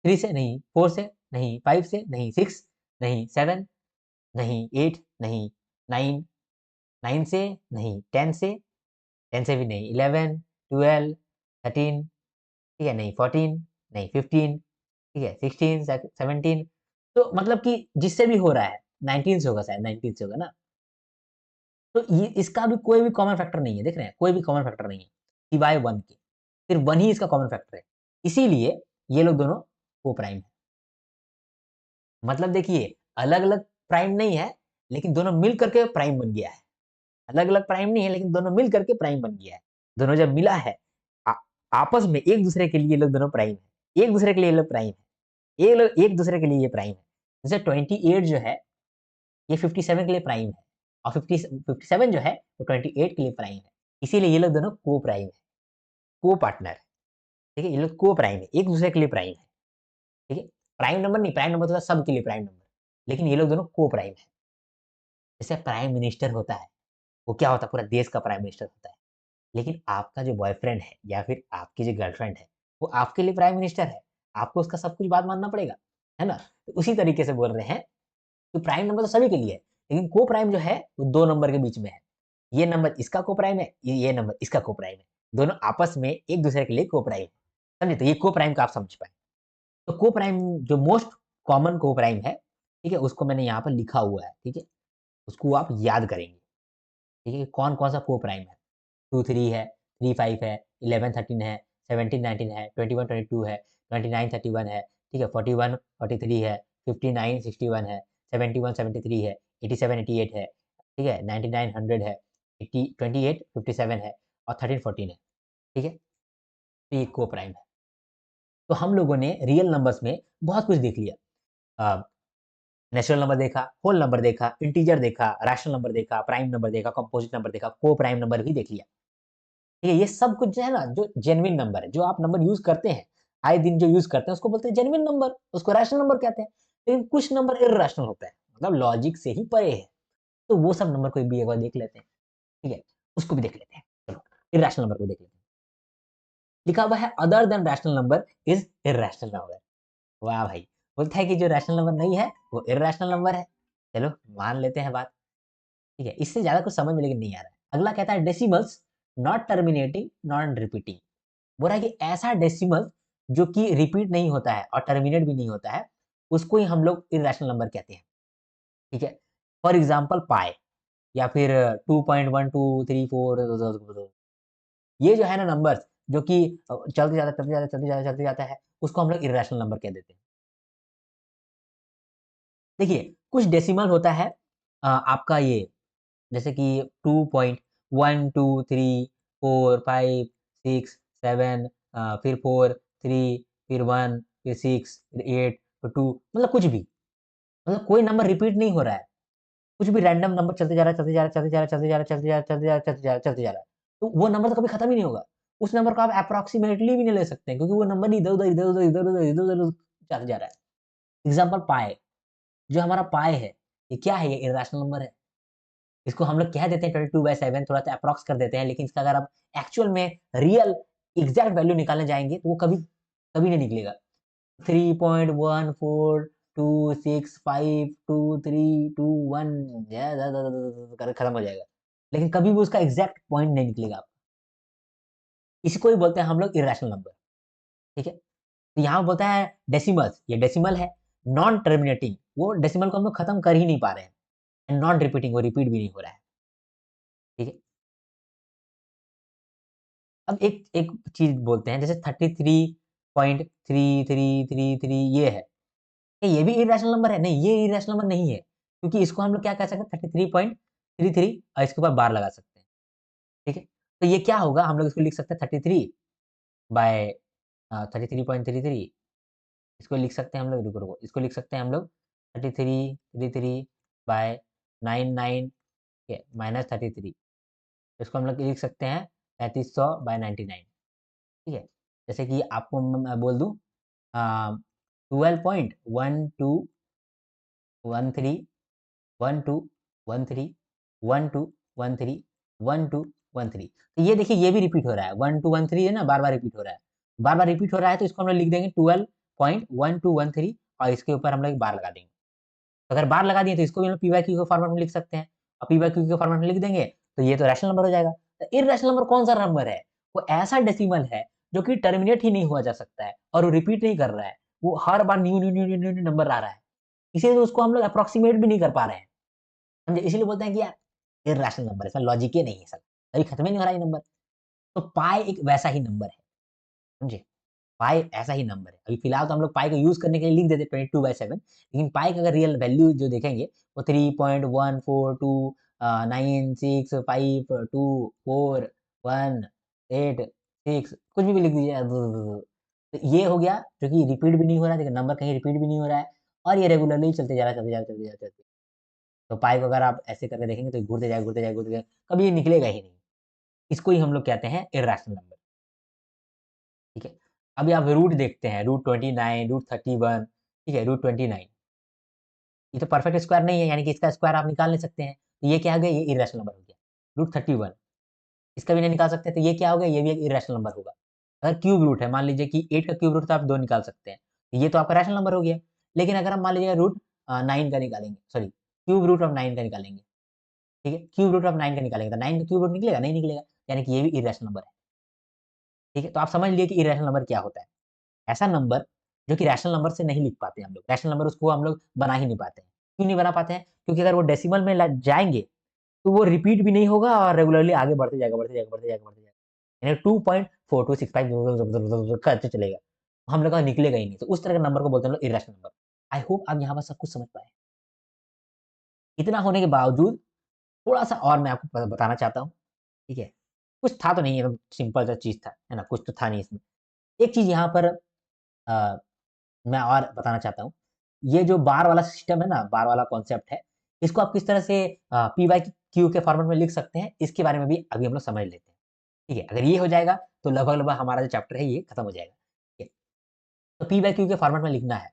3 से नहीं, 4 से नहीं, 5 से नहीं, 6 नहीं, 7 नहीं, 8 नहीं, 9 9 से नहीं, 10 से भी नहीं, 11, 12, 13 ठीक है, नहीं 14 नहीं 15 ठीक है, 16 17 तो मतलब कि जिससे भी हो रहा है 19 से होगा शायद 19 से होगा ना? तो ये इसका भी कोई भी कॉमन फैक्टर नहीं है, देख रहे हैं? कोई भी कॉमन फैक्टर नहीं है, सिवाय 1 के। सिर्फ 1 ही इसका कॉमन फैक्टर है। इसीलिए ये लोग दोनों को-प्राइम हैं। मतलब देखिए, अलग-अलग प्राइम नहीं है, लेकिन दोनों मिल कर के प्राइम बन गया है। अलग-अलग प्राइम नहीं है, लेकिन दोनों मिल कर के प्राइम बन गया है। दोनों जब मिला है, आ आपस में एक-दूसरे के लिए ये लोग दोनों प्राइम हैं। एक-दूसरे के लिए ये लोग प्राइम हैं। ये लोग एक-दूसरे के लिए ये प्राइम है। जैसे 28 जो है, ये 57 के लिए प्राइम है और 57 जो है, वो 28 के लिए प्राइम है। इसीलिए ये लोग दोनों को-प्राइम है, को-पार्टनर है। ठीक है? ये लोग को-प्राइम है, एक-दूसरे के लिए प्राइम है। ठीक है? प्राइम नंबर नहीं, प्राइम नंबर तो होता है सबके लिए प्राइम नंबर। लेकिन ये लोग दोनों को-प्राइम है। जैसे प्राइम मिनिस्टर होता है, वो क्या होता है? पूरा देश का प्राइम मिनिस्टर होता है। लेकिन आपका जो बॉयफ्रेंड है या फिर आपकी जो गर्लफ्रेंड है, वो आपके लिए प्राइम मिनिस्टर है। आपको उसका सब कुछ बात मानना पड़ेगा, है ना? तो उसी तरीके से बोल रहे हैं कि प्राइम नंबर तो सभी के लिए है, लेकिन को-प्राइम जो है, वो 2 नंबर के बीच में है। ये नंबर इसका को-प्राइम है, ये नंबर इसका को-प्राइम है। दोनों आपस में एक-दूसरे के लिए को-प्राइम है। समझे? तो ये को-प्राइम का आप समझ पाएँ। तो को-प्राइम जो मोस्ट कॉमन को-प्राइम है, ठीक है? उसको मैंने यहाँ पर लिखा हुआ है, ठीक है? उसको आप याद करेंगे, ठीक है? कौन-कौन सा को-प्राइम है। 2, 3 है, 3, 5 है, 11, 13 है, 17, 19 है, 21, 22 है, 29, 31 है, ठीक है, 41, 43 है, 59, 61 है, 71, 73 है, 87, 88 है, ठीक है, 99, 100 है, 80, 28, 57 है और 13, 14 है, ठीक है? तो ये को-प्राइम है। तो हम लोगों ने रियल नंबर्स में बहुत कुछ देख लिया। अ, नेचुरल नंबर देखा, होल नंबर देखा, इंटीजर देखा, रैशनल नंबर देखा, प्राइम नंबर देखा, कंपोजिट नंबर देखा, को-प्राइम नंबर भी देख लिया। ठीक है, ये सब कुछ जो है ना, जो जेन्युइन नंबर है, जो आप नंबर यूज़ करते हैं, आए दिन जो यूज़ करते हैं, उसको बोलते हैं जेन्युइन नंबर, उसको रैशनल नंबर कहते हैं। लेकिन कुछ नंबर इर्रेशनल होता है, मतलब लॉजिक से ही परे है। तो वो सब नंबर को भी एक बार देख लेते हैं, ठीक है? उसको भी देख लेते हैं। चलो, इर्रेशनल नंबर को देख लेते हैं। लिखा हुआ है other than rational number is irrational number. वाह भाई! बोलता है कि जो रैशनल नंबर नहीं है, वो इर्रेशनल नंबर है। चलो, मान लेते हैं बात, ठीक है? इससे ज़्यादा कुछ समझ में लेकिन नहीं आ रहा है। अगला कहता है decimals not terminating, not repeating. बोल रहा है कि ऐसा डेसिमल जो कि रिपीट नहीं होता है और टर्मिनेट भी नहीं होता है, उसको ही हम लोग इर्रेशनल नंबर कहते हैं, ठीक है? फॉर एग्ज़ाम्पल पाई या फिर 2.1234 ये जो है ना नंबर्स जो कि चलते जाता है, चलते जाता है, चलते जाता है, चलते जाता है, उसको हम लोग इर्रेशनल नंबर कह देते हैं। देखिए, कुछ डेसिमल होता है आपका ये जैसे कि 2.12345 6 7 फिर 4 3 फिर 1 फिर 6 फिर 8 फिर 2 मतलब कुछ भी। मतलब कोई नंबर रिपीट नहीं हो रहा है। कुछ भी रैंडम नंबर चलते जा रहा है, चलते जा रहा है, चलते जा रहा है, चलते जा रहा है, चलते जा रहा है, चलते जा रहा है, चलते जा रहा है, चलते जा रहा है। तो वो नंबर तो कभी खत्म ही नहीं होगा। उस नंबर को आप अप्रॉक्सिमेटली भी नहीं ले सकते हैं क्योंकि वो नंबर इधर-उधर, इधर-उधर, इधर-उधर, इधर-उधर चलते जा रहा है। एग्ज़ाम्पल पाई, जो हमारा पाई है, ये क्या है? ये इर्रेशनल नंबर है। इसको हम लोग कह देते हैं 22/7 थोड़ा-सा एप्रॉक्स कर देते हैं, लेकिन इसका अगर आप एक्चुअल में रियल एग्ज़ैक्ट वैल्यू निकालने जाएँगे, तो वो कभी कभी नहीं निकलेगा। 3.1426523231 कर खत्म हो जाएगा। लेकिन कभी भी उसका एग्ज़ैक्ट पॉइंट नहीं निकलेगा आपका। इसको ही बोलते हैं हम लोग इर्रेशनल नंबर, ठीक है? तो यहाँ बोलता है डेसिमल्स, ये डेसिमल है, नॉन टर्मिनेटिंग, वो डेसिमल को हम लोग खत्म कर ही नहीं पा रहे हैं। एंड नॉट रिपीटिंग, वो रिपीट भी नहीं हो रहा है, ठीक है? अब एक एक चीज़ बोलते हैं जैसे 33.3333 ये है। क्या ये भी इर्रेशनल नंबर है? नहीं, ये इर्रेशनल नंबर नहीं है। क्योंकि इसको हम लोग क्या कह सकते हैं 33.33 और इसके ऊपर बार लगा सकते हैं। ठीक है? तो ये क्या होगा हम लोग इसको लिख सकते हैं 33 बाय 33.33 इसको लिख सकते हैं हम लोग, रुको रुको, इसको लिख सकते हैं हम लोग 33 बाय 99 के माइनस 33। इसको हम लोग लिख सकते हैं 3500 बाय 99। ठीक है, जैसे कि आपको मैं बोल दूं 12.1213 1213 1213 तो ये देखिए ये भी रिपीट हो रहा है, 1213 है ना, बार बार रिपीट हो रहा है, बार बार रिपीट हो रहा है, तो इसको हम लोग लिख देंगे 12.1213 और इसके ऊपर हम लोग एक बार लगा देंगे। अगर बार लगा दिए तो इसको भी हम पी वाई क्यू के फॉर्मेट में लिख सकते हैं, और पी वाई क्यू के फॉर्मेट में लिख देंगे तो ये तो रैशनल नंबर हो जाएगा। तो इर्रेशनल नंबर कौन सा नंबर है? वो ऐसा डेसिमल है जो कि टर्मिनेट ही नहीं हुआ जा सकता है और वो रिपीट नहीं कर रहा है, वो हर बार new new new new new number आ रहा है, इसीलिए तो उसको हम लोग अप्रोक्सीमेट भी नहीं कर पा रहे हैं, समझे? इसीलिए बोलते हैं कि यार इर्रेशनल नंबर है, इसका लॉजिक ही नहीं है सर, कभी खत्म ही नहीं हो रहा ये नंबर। तो पाई एक वैसा ही नंबर है, समझे? पाई ऐसा ही नंबर है। अभी फिलहाल तो हम लोग पाई को यूज़ करने के लिए लिख देते हैं 22/7, लेकिन पाई का अगर रियल वैल्यू जो देखेंगे वो 3.14296524186 कुछ भी लिख दीजिए। तो ये हो गया जो कि रिपीट भी नहीं हो रहा है, देखिए नंबर कहीं रिपीट भी नहीं हो रहा है और ये रेगुलरली चलते जा रहा है, चलते जा रहा है, चलते जा रहा है, चलते जा रहा है। तो पाई को अगर आप ऐसे करके देखेंगे तो घूरते जाएगा, घूरते जाएगा, घूरते जाएगा, कभी ये निकलेगा ही नहीं। इसको ही हम लोग कहते हैं इर्रेशनल नंबर, ठीक है? अभी आप रूट देखते हैं, रूट 29, रूट 31, ठीक है, रूट 29, ये तो परफेक्ट स्क्वायर नहीं है, यानी कि इसका स्क्वायर आप निकाल नहीं सकते हैं, तो ये क्या हो गया? ये इर्रेशनल नंबर हो गया। रूट 31 इसका भी नहीं निकाल सकते, तो ये क्या हो गया? ये भी एक इर्रेशनल नंबर होगा। अगर क्यूब रूट है, मान लीजिए कि 8 का क्यूब रूट तो आप 2 निकाल सकते हैं, तो ये तो आपका रैशनल नंबर हो गया। लेकिन अगर हम मान लीजिए रूट 9 का निकालेंगे, सॉरी क्यूब रूट ऑफ 9 का निकालेंगे, ठीक है? क्यूब रूट ऑफ 9 का निकालेंगे, तो 9 का क्यूब रूट निकलेगा? नहीं निकलेगा, यानी कि ये भी इर्रेशनल नंबर है, ठीक है? तो आप समझ लिए कि इर्रेशनल नंबर क्या होता है। ऐसा नंबर जो कि रैशनल नंबर से नहीं लिख पाते हम लोग, रैशनल नंबर उसको हम लोग बना ही नहीं पाते हैं। क्यों नहीं बना पाते हैं? क्योंकि अगर वो डेसिमल में जाएँगे, तो वो रिपीट भी नहीं होगा और रेगुलरली आगे बढ़ते जाएगा, बढ़ते जाएगा, बढ़ते जाएगा, बढ़ते जाएगा। यानी 2.4265 करते चलेगा। हम लोग का निकलेगा ही नहीं। तो उस तरह के नंबर को बोलते हैं हम लोग इर्रेशनल नंबर। आई होप आप यहाँ पर सब कुछ समझ पाए। इतना होने के बावजूद थोड़ा-सा और मैं आपको बताना चाहता हूँ, ठीक है? कुछ था तो नहीं, एकदम सिंपल सा चीज़ था, है ना? कुछ तो था नहीं इसमें। एक चीज़ यहाँ पर अ, मैं और बताना चाहता हूँ। ये जो बार वाला सिस्टम है ना, बार वाला कॉन्सेप्ट है, इसको आप किस तरह से पी बाई क्यू के फॉर्मेट में लिख सकते हैं, इसके बारे में भी अभी हम लोग समझ लेते हैं। ठीक है? अगर ये हो जाएगा, तो लगभग-लगभग हमारा जो चैप्टर है, ये खत्म हो जाएगा। ठीक है? तो पी बाई क्यू के फॉर्मेट में लिखना है।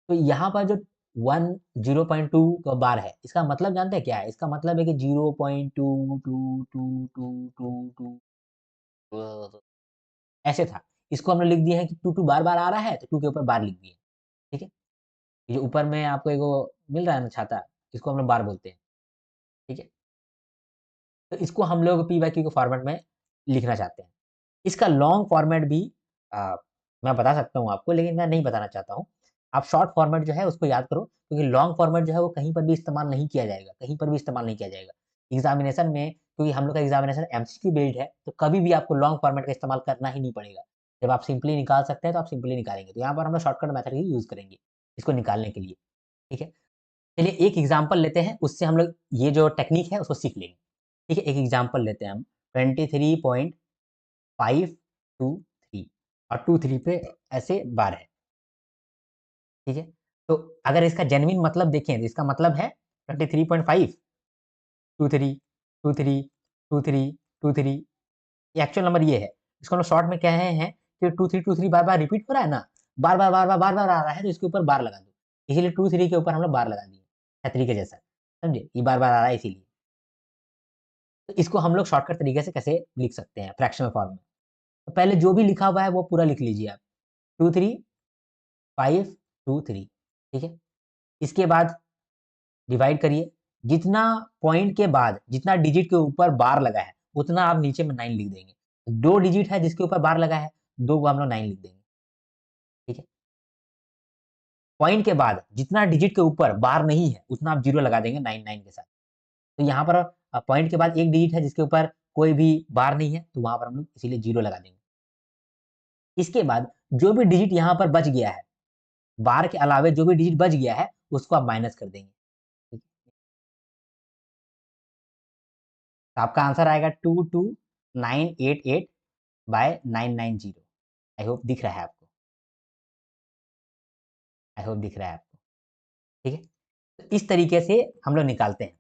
तो यहाँ पर जो 1 0.2 का बार है, इसका मतलब जानते हैं क्या है? इसका मतलब है कि 0.222222 ऐसे था। इसको हमने लिख दिया है कि 2 बार-बार आ रहा है, तो 2 के ऊपर बार लिख दिए। ठीक है? ये जो ऊपर में आपको एगो मिल रहा है ना छाता, इसको हम लोग बार बोलते हैं, ठीक है? तो इसको हम लोग पी बाई क्यू के फॉर्मेट में लिखना चाहते हैं। इसका लॉन्ग फॉर्मेट भी अ, मैं बता सकता हूँ आपको, लेकिन मैं नहीं बताना चाहता हूँ। आप शॉर्ट फॉर्मेट जो है उसको याद करो, क्योंकि लॉन्ग फॉर्मेट जो है वो कहीं पर भी इस्तेमाल नहीं किया जाएगा, कहीं पर भी इस्तेमाल नहीं किया जाएगा। एग्ज़ामिनेशन में, क्योंकि हम लोग का एग्ज़ामिनेशन एमसीक्यू बेस्ड है, तो कभी भी आपको लॉन्ग फॉर्मेट का इस्तेमाल करना ही नहीं पड़ेगा। जब आप सिंपली निकाल सकते हैं, तो आप सिंपली निकालेंगे। तो यहाँ पर हम लोग शॉर्टकट मेथड ही यूज़ करेंगे, इसको निकालने के लिए, ठीक है? चलिए एक एग्ज़ाम्पल लेते हैं, उससे हम लोग ये जो टेक्नीक है उसको सीख लेंगे। ठीक है? एक एग्ज़ाम्पल लेते हैं हम 23.523 और 23 पे ऐसे बार है, ठीक है? तो अगर इसका जेन्युइन मतलब देखें तो इसका मतलब है 23.5 23 23 23 23 ये एक्चुअल नंबर ये है। इसको हम लोग शॉर्ट में कहे हैं कि 2323 बार-बार रिपीट हो रहा है ना, बार-बार, बार-बार, बार-बार आ रहा है तो इसके ऊपर बार लगा दो। इसीलिए 23 के ऊपर हम लोग बार लगा दिए, छतरी के जैसा, समझे? ये बार-बार आ रहा है इसीलिए। तो इसको हम लोग शॉर्टकट तरीके से कैसे लिख सकते हैं फ्रैक्शनल फॉर्म में। तो पहले जो भी लिखा हुआ है वो पूरा लिख लीजिए आप। 23 523 ठीक है? इसके बाद डिवाइड करिए, जितना पॉइंट के बाद जितना डिजिट के ऊपर बार लगा है, उतना आप नीचे में 9 लिख देंगे। 2 डिजिट है जिसके ऊपर बार लगा है, 2 को हम लोग 9 लिख देंगे, ठीक है? पॉइंट के बाद जितना डिजिट के ऊपर बार नहीं है, उतना आप 0 लगा देंगे 9 के साथ। तो यहाँ पर पॉइंट के बाद एक डिजिट है जिसके ऊपर कोई भी बार नहीं है, तो वहाँ पर हम लोग इसीलिए 0 लगा देंगे। इसके बाद जो भी डिजिट यहाँ पर बच गया है, बार के अलावे जो भी डिजिट बच गया है, उसको आप माइनस कर देंगे। ठीक है? तो आपका आंसर आएगा 22988 बाय 990। आई होप दिख रहा है आपको। आई होप दिख रहा है आपको, ठीक है? तो इस तरीके से हम लोग निकालते हैं।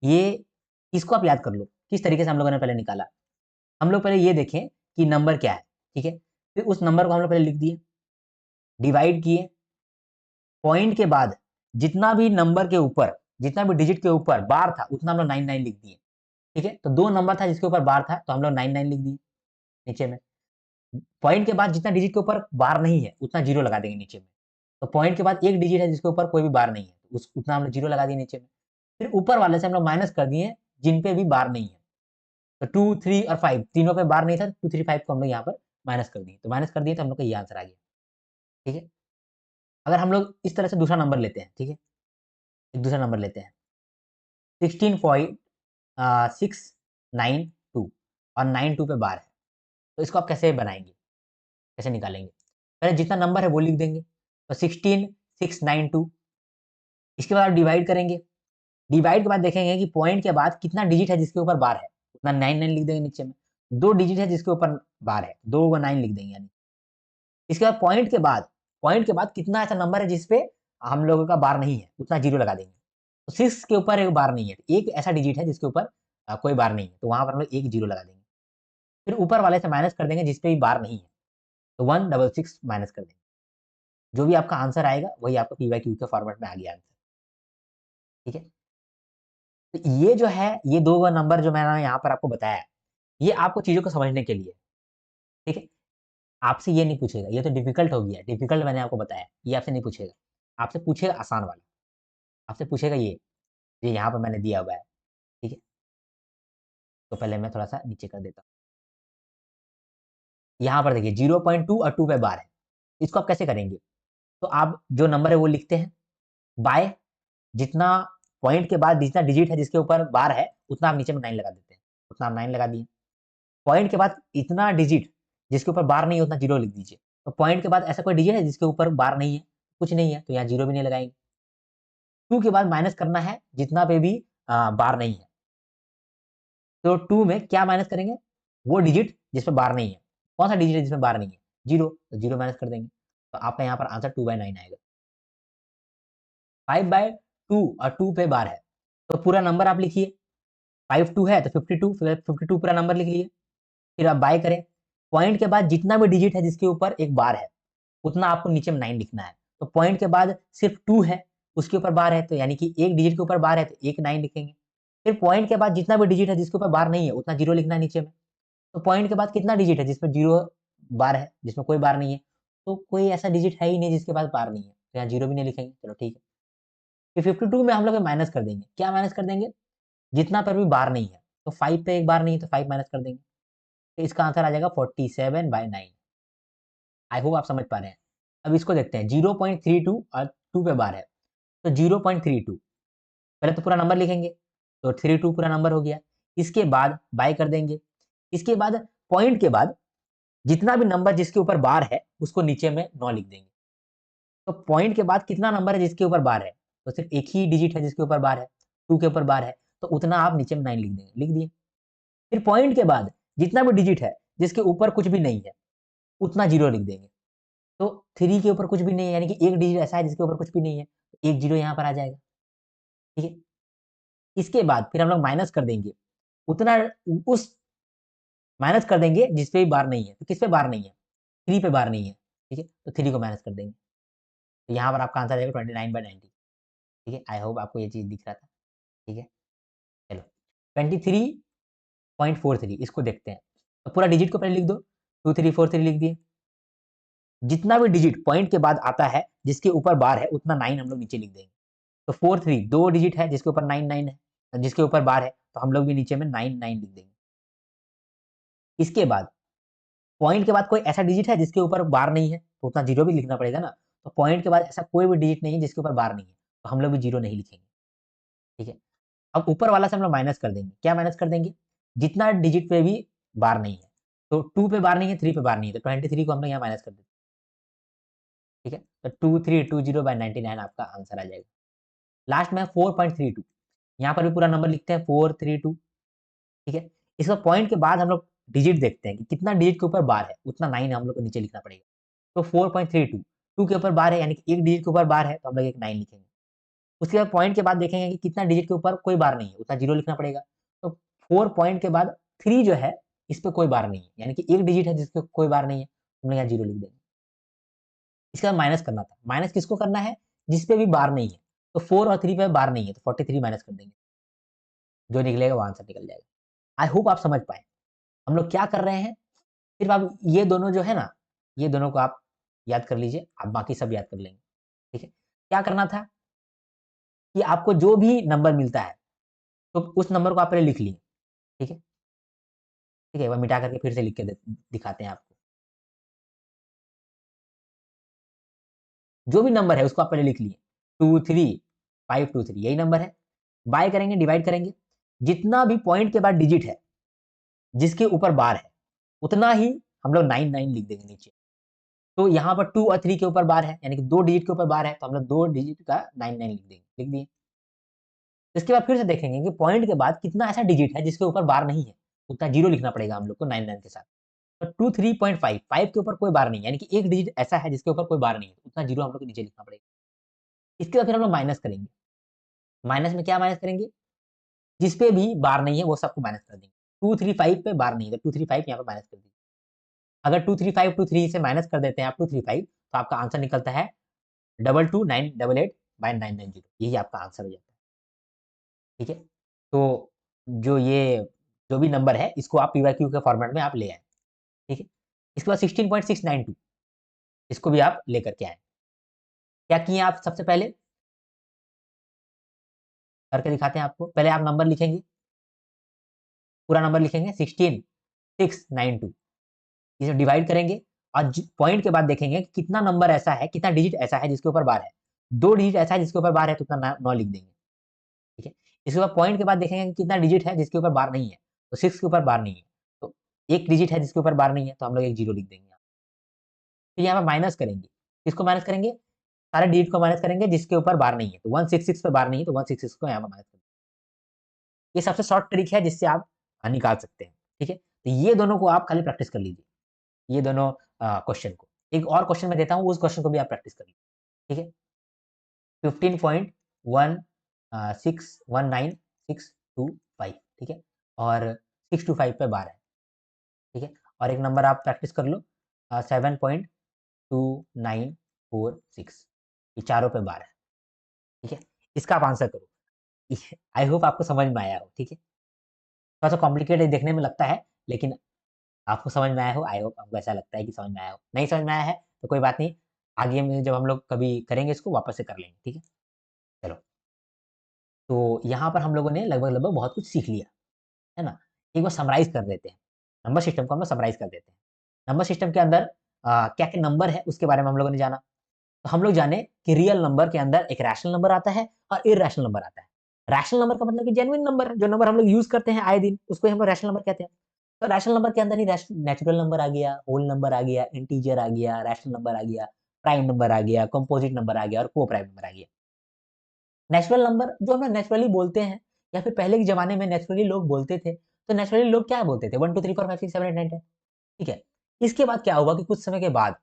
ये इसको आप याद कर लो, किस तरीके से हम लोगों ने पहले निकाला। हम लोग पहले ये देखें कि नंबर क्या है, ठीक है? फिर उस नंबर को हम लोग पहले लिख दिए, डिवाइड किए, पॉइंट के बाद जितना भी नंबर के ऊपर, जितना भी डिजिट के ऊपर बार था, उतना हम लोग 99 लिख दिए, ठीक है? तो 2 नंबर था जिसके ऊपर बार था, तो हम लोग 99 लिख दिए नीचे में। पॉइंट के बाद जितना डिजिट के ऊपर बार नहीं है, उतना 0 लगा देंगे नीचे में। तो पॉइंट के बाद एक डिजिट है जिसके ऊपर कोई भी बार नहीं है, उस उतना हम लोग 0 लगा दिए नीचे में। फिर ऊपर वाले से हम लोग माइनस कर दिए जिन पे भी बार नहीं है। तो 2, 3 और 5 तीनों पे बार नहीं था, 2, 3, 5 को हम लोग यहाँ पर माइनस कर दिए। तो माइनस कर दिए तो हम लोग का ये आंसर आ गया, ठीक है? अगर हम लोग इस तरह से दूसरा नंबर लेते हैं, ठीक है? एक दूसरा नंबर लेते हैं 16.692 और 92 पे बार है। तो इसको आप कैसे बनाएँगे? कैसे निकालेंगे? पहले जितना नंबर है वो लिख देंगे। तो 16,692 इसके बाद आप डिवाइड करेंगे। डिवाइड के बाद देखेंगे कि पॉइंट के बाद कितना डिजिट है जिसके ऊपर बार है, उतना 99 लिख देंगे नीचे में। 2 डिजिट है जिसके ऊपर बार है, 2 को 9 लिख देंगे यानी। इसके बाद पॉइंट के बाद कितना ऐसा नंबर है जिस पे हम लोगों का बार नहीं है, उतना 0 लगा देंगे। तो 6 के ऊपर एक बार नहीं है, एक ऐसा डिजिट है जिसके ऊपर कोई बार नहीं है, तो वहाँ पर हम लोग एक 0 लगा देंगे। फिर ऊपर वाले से माइनस कर देंगे जिस पे भी बार नहीं है, तो 166 माइनस कर देंगे। जो भी आपका आंसर आएगा, वही आपका पी बाई क्यू के फॉर्मेट में आ गया आंसर, ठीक है? तो ये जो है, ये 2 नंबर जो मैंने यहाँ पर आपको बताया, ये आपको चीज़ों को समझने के लिए, ठीक है? आपसे ये नहीं पूछेगा, ये तो डिफ़िकल्ट हो गया, डिफ़िकल्ट मैंने आपको बताया, ये आपसे नहीं पूछेगा। आपसे पूछेगा आसान वाला, आपसे पूछेगा ये यहाँ पर मैंने दिया हुआ है, ठीक है? तो पहले मैं थोड़ा-सा नीचे कर देता हूँ। यहाँ पर देखिए 0.2 और 2 पे बार है, इसको आप कैसे करेंगे? तो आप जो नंबर है वो लिखते हैं, बाय जितना पॉइंट के बाद जितना डिजिट है जिसके ऊपर बार है, उतना आप नीचे में 9 लगा देते हैं, उतना आप 9 लगा दिए। पॉइंट के बाद इतना डिजिट जिसके ऊपर बार नहीं है उतना 0 लिख दीजिए। तो पॉइंट के बाद ऐसा कोई डिजिट है जिसके ऊपर बार नहीं है? कुछ नहीं है, तो यहाँ 0 भी नहीं लगाएँगे। 2 के बाद माइनस करना है जितना पे भी बार नहीं है। तो 2 में क्या माइनस करेंगे? वो डिजिट जिस पे बार नहीं है। कौन-सा डिजिट है जिसमें बार नहीं है? 0 तो 0 माइनस कर देंगे। तो आपका यहाँ पर आंसर 2/9 आएगा। 5/2 और 2 पे बार है। तो पूरा नंबर आप लिखिए। 5 2 है तो 52 फिर 52 पूरा नंबर लिख लिए। फिर आप बाय करें। पॉइंट के बाद जितना भी डिजिट है जिसके ऊपर एक बार है, उतना आपको नीचे में 9 लिखना है। तो पॉइंट के बाद सिर्फ 2 है, उसके ऊपर बार है, तो यानी कि एक डिजिट के ऊपर बार है तो एक 9 लिखेंगे। फिर पॉइंट के बाद जितना भी डिजिट है जिसके ऊपर बार नहीं है, उतना 0 लिखना है नीचे में। तो पॉइंट के बाद कितना डिजिट है जिसमें 0 बार है, जिसमें कोई बार नहीं है? तो कोई ऐसा डिजिट है ही नहीं जिसके पास बार नहीं है, तो यहाँ 0 भी नहीं लिखेंगे, चलो ठीक है। फिर 52 में हम लोग माइनस कर देंगे, क्या माइनस कर देंगे? जितना पर भी बार नहीं है, तो 5 पे एक बार नहीं है तो 5 माइनस कर देंगे। तो इसका आंसर आ जाएगा 47/9। आई होप आप समझ पा रहे हैं। अब इसको देखते हैं 0.32 और 2 पे बार है, तो 0.32 पहले तो पूरा नंबर लिखेंगे, तो 32 पूरा नंबर हो गया। इसके बाद बाय कर देंगे। इसके बाद पॉइंट के बाद जितना भी नंबर जिसके ऊपर बार है, उसको नीचे में 9 लिख देंगे। तो पॉइंट के बाद कितना नंबर है जिसके ऊपर बार है? तो सिर्फ एक ही डिजिट है जिसके ऊपर बार है, 2 के ऊपर बार है, तो उतना आप नीचे में 9 लिख देंगे, लिख दिए। फिर पॉइंट के बाद जितना भी डिजिट है, जिसके ऊपर कुछ भी नहीं है, उतना 0 लिख देंगे। तो 3 के ऊपर कुछ भी नहीं है, यानी कि एक डिजिट ऐसा है जिसके ऊपर कुछ भी नहीं है, तो एक 0 यहाँ पर आ जाएगा, ठीक है? इसके बाद फिर हम लोग माइनस कर देंगे, उतना उस माइनस कर देंगे जिस पे भी बार नहीं है, तो किस पे बार नहीं है? 3 पे बार नहीं है, ठीक है? तो 3 को माइनस कर देंगे। तो यहाँ पर आपका आंसर आ जाएगा 29/90, ठीक है? आई होप आपको ये चीज़ दिख रहा था, ठीक है? चलो 23.43 इसको देखते हैं। तो पूरा डिजिट को पहले लिख दो, 2, 3, 4, 3 लिख दिए। जितना भी डिजिट पॉइंट के बाद आता है, जिसके ऊपर बार है, उतना 9 हम लोग नीचे लिख देंगे। तो 4, 3 2 डिजिट है जिसके ऊपर 9, 9 है, जिसके ऊपर बार है, तो हम लोग भी नीचे में 9, 9 लिख देंगे। इसके बाद पॉइंट के बाद कोई ऐसा डिजिट है जिसके ऊपर बार नहीं है, तो उतना 0 भी लिखना पड़ेगा ना। तो पॉइंट के बाद ऐसा कोई भी डिजिट नहीं है जिसके ऊपर बार नहीं है, तो हम लोग भी 0 नहीं लिखेंगे, ठीक है? अब ऊपर वाला से हम लोग माइनस कर देंगे, क्या माइनस कर देंगे? जितना डिजिट पे भी बार नहीं है, तो 2 पे बार नहीं है, 3 पे बार नहीं है, तो 23 को हम लोग यहाँ माइनस कर देते हैं, ठीक है? तो 2320/99 आपका आंसर आ जाएगा। लास्ट में है 4.32 यहाँ पर भी पूरा नंबर लिखते हैं 432, ठीक है? इसका पॉइंट के बाद हम लोग डिजिट देखते हैं कि कितना डिजिट के ऊपर बार है, उतना 9 हम लोग को नीचे लिखना पड़ेगा। तो 4.32 2 के ऊपर बार है, यानी कि एक डिजिट के ऊपर बार है, तो हम लोग एक 9 लिखेंगे। उसके बाद पॉइंट के बाद देखेंगे कि कितना डिजिट के ऊपर कोई बार नहीं है, उतना 0 लिखना पड़ेगा। तो 4 पॉइंट के बाद 3 जो है, इस पे कोई बार नहीं है, यानी कि एक डिजिट है जिसपे कोई बार नहीं है, हम लोग यहाँ 0 लिख देंगे। इसके बाद माइनस करना था, माइनस किसको करना है? जिस पे भी बार नहीं है। तो 4 और 3 पे बार नहीं है, तो 43 माइनस कर देंगे। जो निकलेगा वो आंसर निकल जाएगा। आई होप आप समझ पाए। हम लोग क्या कर रहे हैं, सिर्फ आप ये दोनों जो है ना, ये दोनों को आप याद कर लीजिए, आप बाकी सब याद कर लेंगे, ठीक है? क्या करना था कि आपको जो भी नंबर मिलता है, तो उस नंबर को आप पहले लिख लिए, ठीक है? ठीक है, एक बार मिटा करके फिर से लिख के दिखाते हैं आपको। जो भी नंबर है उसको आप पहले लिख लिए, 2, 3, 5, 2, 3 यही नंबर है। बाय करेंगे, डिवाइड करेंगे, जितना भी पॉइंट के बाद डिजिट है, जिसके ऊपर बार है, उतना ही हम लोग 9, 9 लिख देंगे नीचे। तो यहाँ पर 2 और 3 के ऊपर बार है, यानी कि 2 डिजिट के ऊपर बार है, तो हम लोग 2 डिजिट का 9, 9 लिख देंगे, लिख दिए। इसके बाद फिर से देखेंगे कि पॉइंट के बाद कितना ऐसा डिजिट है जिसके ऊपर बार नहीं है, उतना 0 लिखना पड़ेगा हम लोग को 9, 9 के साथ। तो 2, 3.5, 5 के ऊपर कोई बार नहीं है, यानी कि एक डिजिट ऐसा है जिसके ऊपर कोई बार नहीं है, उतना 0 हम लोग को नीचे लिखना पड़ेगा। इसके बाद फिर हम लोग माइनस करेंगे। माइनस में क्या माइनस करेंगे? जिस पे भी बार नहीं है वो सबको माइनस कर देंगे। 2, 3, 5 पे बार नहीं है, तो 2, 3, 5 यहाँ पे माइनस कर दीजिए। अगर 2, 3, 5, 2, 3 से माइनस कर देते हैं आप 2, 3, 5, तो आपका आंसर निकलता है 22,988/990। यही आपका आंसर हो जाता है। ठीक है? तो जो ये जो भी नंबर है इसको आप पी-वाई-क्यू के फॉर्मेट में आप ले आएँ। ठीक है? इसके बाद 16.692 इसको भी आप लेकर के आएँ। क्या किए आप सबसे पहले? करके दिखाते हैं आपको। पहले आप नंबर लिखेंगे, पूरा नंबर लिखेंगे 16,692, इसे डिवाइड करेंगे और पॉइंट के बाद देखेंगे कि कितना नंबर ऐसा है, कितना डिजिट ऐसा है जिसके ऊपर बार है। 2 डिजिट ऐसा है जिसके ऊपर बार है, तो उतना 9 लिख देंगे। ठीक है? इसके बाद पॉइंट के बाद देखेंगे कि कितना डिजिट है जिसके ऊपर बार नहीं है, तो 6 के ऊपर बार नहीं है। तो 1 डिजिट है जिसके ऊपर बार नहीं है, तो हम लोग एक 0 लिख देंगे यहाँ। फिर यहाँ पे माइनस करेंगे। किसको माइनस करेंगे? सारे डिजिट को माइनस करेंगे जिसके ऊपर बार नहीं है। तो 166 पे बार नहीं है, तो 166 को यहाँ पे माइनस कर देंगे। ये सबसे शॉर्ट ट्रिक है जिससे आप निकाल सकते हैं। ठीक है? तो ये दोनों को आप खाली प्रैक्टिस कर लीजिए। ये दोनों क्वेश्चन को। एक और क्वेश्चन मैं देता हूँ, उस क्वेश्चन को भी आप प्रैक्टिस कर लीजिए। ठीक है? 15.1619,625 ठीक है? और 625 पे बार है। ठीक है? और एक नंबर आप प्रैक्टिस कर लो 7.2946 ये चारों पे बार है। ठीक है? इसका आप आंसर करो। आई होप आपको समझ में आया हो। ठीक है? थोड़ा-सा कॉम्प्लिकेटेड देखने में लगता है, लेकिन आपको समझ में आया हो, आई होप आपको ऐसा लगता है कि समझ में आया हो। नहीं समझ में आया है, तो कोई बात नहीं, आगे में जब हम लोग कभी करेंगे इसको वापस से कर लेंगे, ठीक है? चलो, तो यहाँ पर हम लोगों ने लगभग-लगभग बहुत कुछ सीख लिया, है ना? एक बार समराइज़ कर देते हैं, नंबर सिस्टम को हम लोग समराइज़ कर देते हैं। नंबर सिस्टम के अंदर क्या-क्या नंबर है, उसके बारे में हम लोगों ने जाना। तो हम लोग जाने कि रियल नंबर के अंदर एक रैशनल नंबर आता है और इर्रेशनल नंबर आता है। रैशनल नंबर का मतलब कि जेन्युइन नंबर है, जो नंबर हम लोग यूज़ करते हैं आए दिन, उसको ही हम लोग रैशनल नंबर कहते हैं। तो रैशनल नंबर के अंदर ही नेचुरल नंबर आ गया, होल नंबर आ गया, इंटीजर आ गया, रैशनल नंबर आ गया, प्राइम नंबर आ गया, कंपोजिट नंबर आ गया और को-प्राइम नंबर आ गया। नेचुरल नंबर जो हम लोग नेचुरली बोलते हैं या फिर पहले के ज़माने में नेचुरली लोग बोलते थे, तो नेचुरली लोग क्या बोलते थे 1, 2, 3, 4, 5, 6, 7, 8, 9, 10 ठीक है? इसके बाद क्या हुआ कि कुछ समय के बाद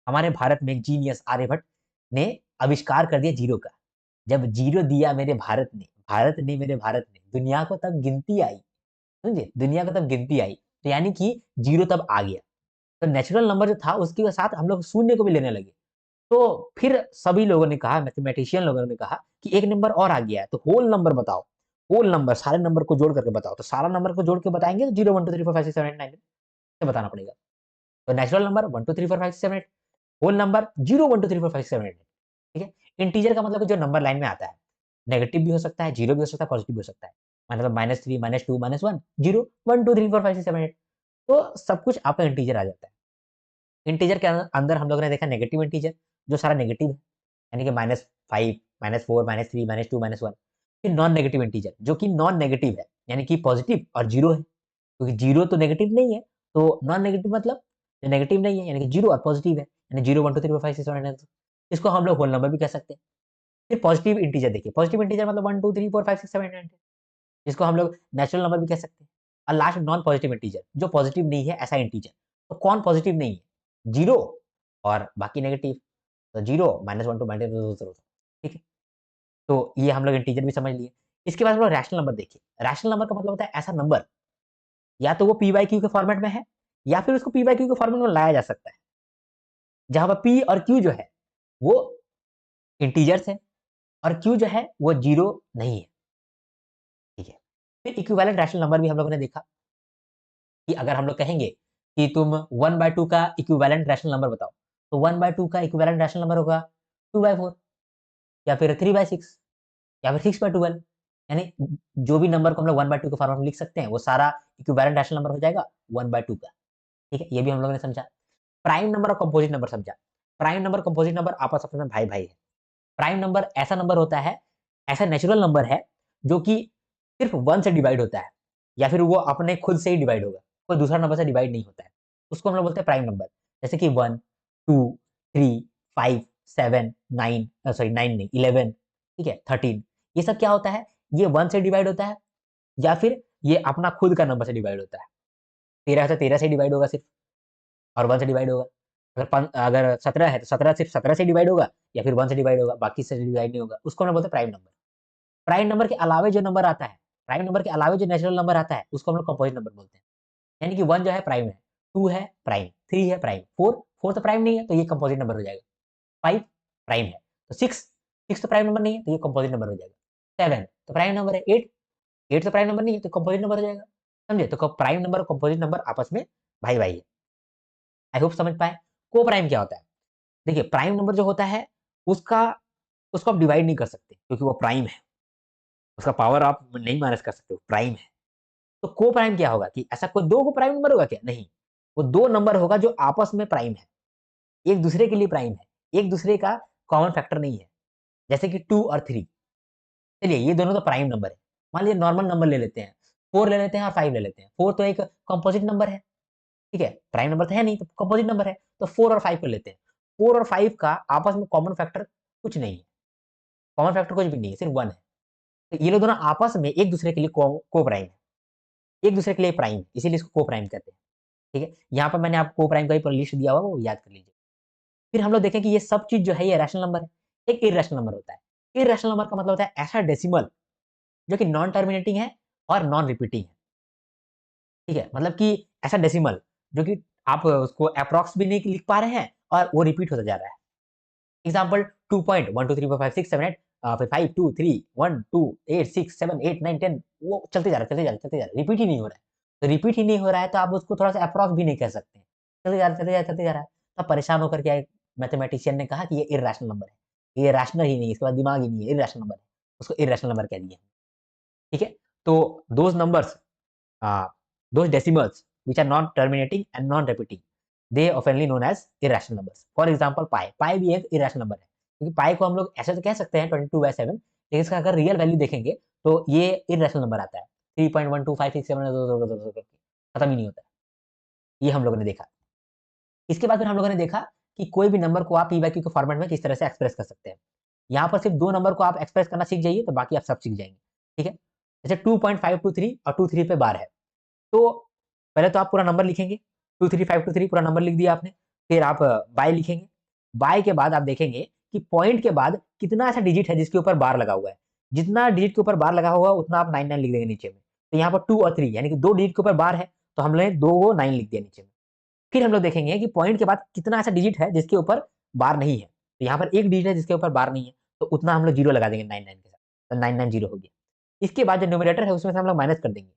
हमारे भारत में एक जीनियस आर्यभट्ट ने आविष्कार कर दिया ज़ीरो का। जब ज़ीरो दिया मेरे भारत ने मेरे भारत ने, दुनिया को तब गिनती आई, समझे? दुनिया को तब गिनती आई, तो यानी कि ज़ीरो तब आ गया। तो नेचुरल नंबर जो था उसके साथ हम लोग शून्य को भी लेने लगे। तो फिर सभी लोगों ने कहा, मैथमेटिशियन लोगों ने कहा कि एक नंबर और आ गया है, तो होल नंबर बताओ। होल नंबर सारे नंबर को जोड़ करके बताओ। तो सारा नंबर को जोड़ के बताएँगे तो 0, 1, 2, 3, 4, 5, 6, 7, 8, 9 से बताना पड़ेगा। तो नेचुरल नंबर 1, 2, 3, 4, 5, 6, 7, 8 होल नंबर 0, 1, 2, 3, 4, 5, 6, 7, 8 ठीक है? इंटीजर का मतलब है जो नंबर लाइन में आता है। नेगेटिव भी हो सकता है, 0 भी हो सकता है, पॉजिटिव भी हो सकता है। मतलब -3, -2, -1, 0, 1, 2, 3, 4, 5, 6, 7, 8 तो सब कुछ आपका इंटीजर आ जाता है। इंटीजर के अंदर हम लोगों ने देखा नेगेटिव इंटीजर, जो सारा नेगेटिव है, यानी कि -5, -4, -3, -2, -1 फिर नॉन नेगेटिव इंटीजर, जो कि नॉन नेगेटिव है, यानी कि पॉजिटिव और 0 है, क्योंकि 0 तो नेगेटिव नहीं है, तो नॉन नेगेटिव मतलब जो नेगेटिव नहीं है, यानी कि 0 और पॉजिटिव है, यानी 0, 1, 2, 3, 4, 5, 6, 7, 8, 9 इसको हम लोग होल नंबर भी कह सकते हैं। फिर पॉजिटिव इंटीजर देखिए, पॉजिटिव इंटीजर मतलब 1, 2, 3, 4, 5, 6, 7, 8, 9 जिसको हम लोग नेचुरल नंबर भी कह सकते हैं। और लास्ट नॉन पॉजिटिव इंटीजर, जो पॉजिटिव नहीं है ऐसा इंटीजर। तो कौन पॉजिटिव नहीं है? 0 और बाकी नेगेटिव। तो 0 -1 टू -0, ठीक है? तो ये हम लोग इंटीजर भी समझ लिए। इसके बाद हम लोग रैशनल नंबर देखिए। रैशनल नंबर का मतलब होता है ऐसा नंबर, या तो वो पी बाई क्यू के फॉर्मेट में है, या फिर उसको पी बाई क्यू के फॉर्मेट में लाया जा सकता है। जहाँ पर पी और क्यू जो है, वो इंटीजर्स है, और क्यू जो है वो 0 नहीं है, ठीक है? फिर इक्विवेलेंट रैशनल नंबर भी हम लोगों ने देखा कि अगर हम लोग कहेंगे कि तुम 1/2 का इक्विवेलेंट रैशनल नंबर बताओ, तो 1/2 का इक्विवेलेंट रैशनल नंबर होगा 2/4, या फिर 3/6, या फिर 6/12। यानी जो भी नंबर को हम लोग 1/2 के फॉर्मेट में लिख सकते हैं, वो सारा इक्विवेलेंट रैशनल नंबर हो जाएगा 1/2 का, ठीक है? ये भी हम लोगों ने समझा। प्राइम नंबर और कंपोजिट नंबर समझा। प्राइम नंबर, कंपोजिट नंबर आपस में भाई-भाई है। प्राइम नंबर ऐसा नंबर होता है, ऐसा नेचुरल नंबर है, जो कि सिर्फ 1 से डिवाइड होता है, या फिर वो अपने खुद से ही डिवाइड होगा, कोई दूसरा नंबर से डिवाइड नहीं होता है। उसको हम लोग बोलते हैं प्राइम नंबर। जैसे कि 1, 2, 3, 5, 7, 9, सॉरी 9 नहीं, 11, ठीक है, 13, ये सब क्या होता है? ये 1 से डिवाइड होता है, या फिर ये अपना खुद का नंबर से डिवाइड होता है। 13 है तो 13 से डिवाइड होगा सिर्फ, और 1 से डिवाइड होगा। अगर 17 है तो 17 सिर्फ 17 से डिवाइड होगा, या फिर 1 से डिवाइड होगा, बाकी से डिवाइड नहीं होगा। उसको हम लोग बोलते हैं प्राइम नंबर। प्राइम नंबर के अलावे जो नंबर आता है, प्राइम नंबर के अलावे जो नेचुरल नंबर आता है, उसको हम लोग कंपोजिट नंबर बोलते हैं। यानी कि 1 जो है प्राइम है, 2 है प्राइम, 3 है प्राइम, 4 तो प्राइम नहीं है, तो ये कंपोजिट नंबर हो जाएगा। 5 प्राइम है, तो 6 तो प्राइम नंबर नहीं है, तो ये कंपोजिट नंबर हो जाएगा। 7 तो प्राइम नंबर है। 8 तो प्राइम नंबर नहीं है, तो कंपोजिट नंबर हो जाएगा। समझे? तो प्राइम नंबर और कंपोजिट नंबर आपस में भाई-भाई है। आई होप समझ पाए। को प्राइम क्या होता है? देखिए, प्राइम नंबर जो होता है, उसका उसको आप डिवाइड नहीं कर सकते, क्योंकि वो प्राइम है। उसका पावर आप नहीं माइनस कर सकते, वो प्राइम है। तो को प्राइम क्या होगा कि ऐसा कोई 2 को प्राइम नंबर होगा क्या? नहीं। वो 2 नंबर होगा जो आपस में प्राइम है, एक दूसरे के लिए प्राइम है, एक दूसरे का कॉमन फैक्टर नहीं है। जैसे कि 2 और 3, चलिए ये दोनों तो प्राइम नंबर है। मान लीजिए नॉर्मल नंबर ले लेते हैं, 4 ले लेते हैं और 5 ले लेते हैं। 4 तो एक कंपोजिट नंबर है, ठीक है? प्राइम नंबर तो है नहीं, तो कंपोजिट नंबर है, तो 4 और 5 को लेते हैं। 4 और 5 का आपस में कॉमन फैक्टर कुछ नहीं है, कॉमन फैक्टर कुछ भी नहीं है, सिर्फ 1 है। तो ये लोग दोनों आपस में एक दूसरे के लिए को प्राइम है, एक दूसरे के लिए प्राइम है, इसीलिए इसको को प्राइम कहते हैं, ठीक है? यहाँ पर मैंने आपको को प्राइम का ही लिस्ट दिया हुआ है, वो याद कर लीजिए। फिर हम लोग देखें कि ये सब चीज़ जो है ये रैशनल नंबर है। एक इर्रेशनल नंबर होता है। इर्रेशनल नंबर का मतलब होता है ऐसा डेसिमल जो कि नॉन टर्मिनेटिंग है और नॉन रिपीटिंग है, ठीक है? मतलब कि ऐसा डेसिमल जो कि आप उसको अप्रॉक्स भी नहीं लिख पा रहे हैं, और वो रिपीट होता जा रहा है। एग्जांपल 2.1 2 3 4 5 6 7 8, फिर 5 2 3 1 2 8 6 7 8 9 10, वो चलते जा रहा है, चलते जा रहा है, चलते जा रहा है, रिपीट ही नहीं हो रहा है। तो रिपीट ही नहीं हो रहा है, तो आप उसको थोड़ा-सा अप्रॉक्स भी नहीं कह सकते हैं। चलते जा रहा है, चलते जा रहा है, चलते जा रहा है। तब परेशान होकर के एक मैथमेटिशियन ने कहा कि ये इर्रेशनल नंबर है। ये रैशनल ही नहीं है, इसके पास दिमाग ही नहीं है, इर्रेशनल नंबर है। उसको इर्रेशनल नंबर कह दिया, ठीक है? तो those numbers, uh, those decimals which are non-terminating and non-repeating, they oftenly known as irrational numbers. For example, pi भी एक irrational number है, क्योंकि pi को हम लोग ऐसे तो कह सकते हैं 22/7, लेकिन इसका अगर रियल वैल्यू देखेंगे तो ये irrational नंबर आता है। 3.12567 खत्म ही नहीं होता है। ये हम लोगों ने देखा। इसके बाद फिर हम लोगों ने देखा कि कोई भी नंबर को आप पी बाई क्यू के फॉर्मेट में किस तरह से एक्सप्रेस कर सकते हैं। यहाँ पर सिर्फ 2 नंबर को आप एक्सप्रेस करना सीख जाइए, तो बाकी आप सब सीख जाएँगे, ठीक है? जैसे 2.523 और 23 पे बार है। तो पहले तो आप पूरा नंबर लिखेंगे, 23523 पूरा नंबर लिख दिया आपने, फिर आप बाय लिखेंगे। बाय के बाद आप देखेंगे कि पॉइंट के बाद कितना ऐसा डिजिट है जिसके ऊपर बार लगा हुआ है। जितना डिजिट के ऊपर बार लगा होगा उतना आप 99 लिख देंगे नीचे में। तो यहाँ पर 2 और 3 यानी कि 2 डिजिट के ऊपर बार है, तो हमने 2 को 9 लिख दिया नीचे में। फिर हम लोग देखेंगे कि पॉइंट के बाद कितना ऐसा डिजिट है जिसके ऊपर बार नहीं है। तो यहाँ पर 1 डिजिट है जिसके ऊपर बार नहीं है, तो उतना हम लोग 0 लगा देंगे 99 के साथ, तो 990 हो गया। इसके बाद जो न्यूमरेटर है उसमें से हम लोग माइनस कर देंगे।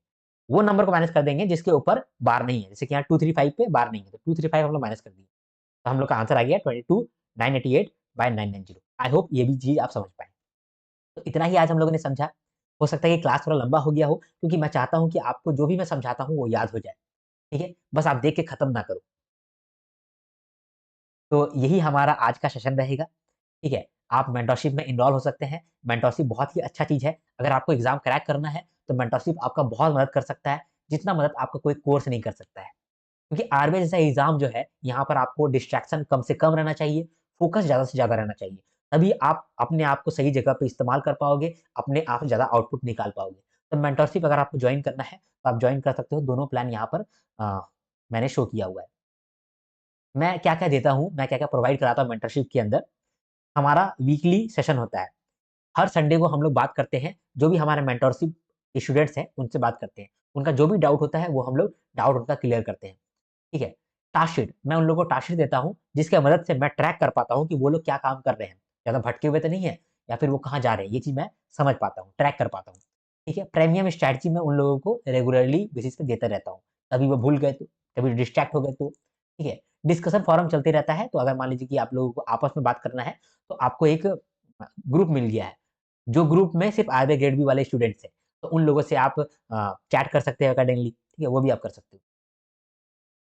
वो नंबर को माइनस कर देंगे जिसके ऊपर बार नहीं है। जैसे कि यहाँ 235 पे बार नहीं है, तो 235 हम लोग माइनस कर दिए। तो हम लोग का आंसर आ गया 22,988/990। आई होप ये भी चीज़ आप समझ पाएँ। तो इतना ही आज हम लोगों ने समझा। हो सकता है कि क्लास थोड़ा लंबा हो गया हो, क्योंकि मैं चाहता हूँ कि आपको जो भी मैं समझाता हूँ वो याद हो जाए, ठीक है? बस आप देख के खत्म ना करो। तो यही हमारा आज का सेशन रहेगा, ठीक है? आप मेंटरशिप में इनरोल हो सकते हैं। मेंटरशिप बहुत ही अच्छा चीज़ है। अगर आपको एग्ज़ाम क्रैक करना है, तो मेंटरशिप आपका बहुत मदद कर सकता है, जितना मदद आपका कोई कोर्स नहीं कर सकता है। क्योंकि आरबीआई जैसा एग्ज़ाम जो है, यहाँ पर आपको डिस्ट्रैक्शन कम से कम रहना चाहिए, फ़ोकस ज़्यादा से ज़्यादा रहना चाहिए। तभी आप अपने आप को सही जगह पे इस्तेमाल कर पाओगे, अपने आप से ज़्यादा आउटपुट निकाल पाओगे। तो मेंटरशिप अगर आपको जॉइन करना है, तो आप जॉइन कर सकते हो। दोनों प्लान यहाँ पर अ, मैंने शो किया हुआ है। मैं क्या-क्या देता हूँ, मैं क्या-क्या प्रोवाइड कराता हूँ मेंटरशिप के अंदर। हमारा वीकली सेशन होता है। हर संडे को हम लोग बात करते हैं, जो भी हमारे मेंटरशिप स्टूडेंट्स हैं, उनसे बात करते हैं। उनका जो भी डाउट होता है, वो हम लोग डाउट उनका क्लियर करते हैं, ठीक है? टास्क शीट, मैं उन लोगों को टास्क शीट देता हूँ, जिसकी मदद से मैं ट्रैक कर पाता हूँ कि वो लोग क्या काम कर रहे हैं। ज़्यादा भटके हुए तो नहीं है या फिर वो कहाँ जा रहे हैं, ये चीज़ मैं समझ पाता हूँ, ट्रैक कर पाता हूँ, ठीक है? प्रीमियम स्ट्रैटेजी मैं उन लोगों को रेगुलरली बेसिस पे देता रहता हूँ। कभी वो भूल गए तो, कभी डिस्ट्रैक्ट हो गए तो, ठीक है? डिस्कशन फोरम चलते रहता है, तो अगर मान लीजिए कि आप लोगों को आपस में बात करना है, तो आपको एक ग्रुप मिल गया है, जो ग्रुप में सिर्फ़ आरबीआई ग्रेड बी वाले स्टूडेंट्स हैं, तो उन लोगों से आप चैट कर सकते हैं अकॉर्डिंगली, ठीक है? वो भी आप कर सकते हो।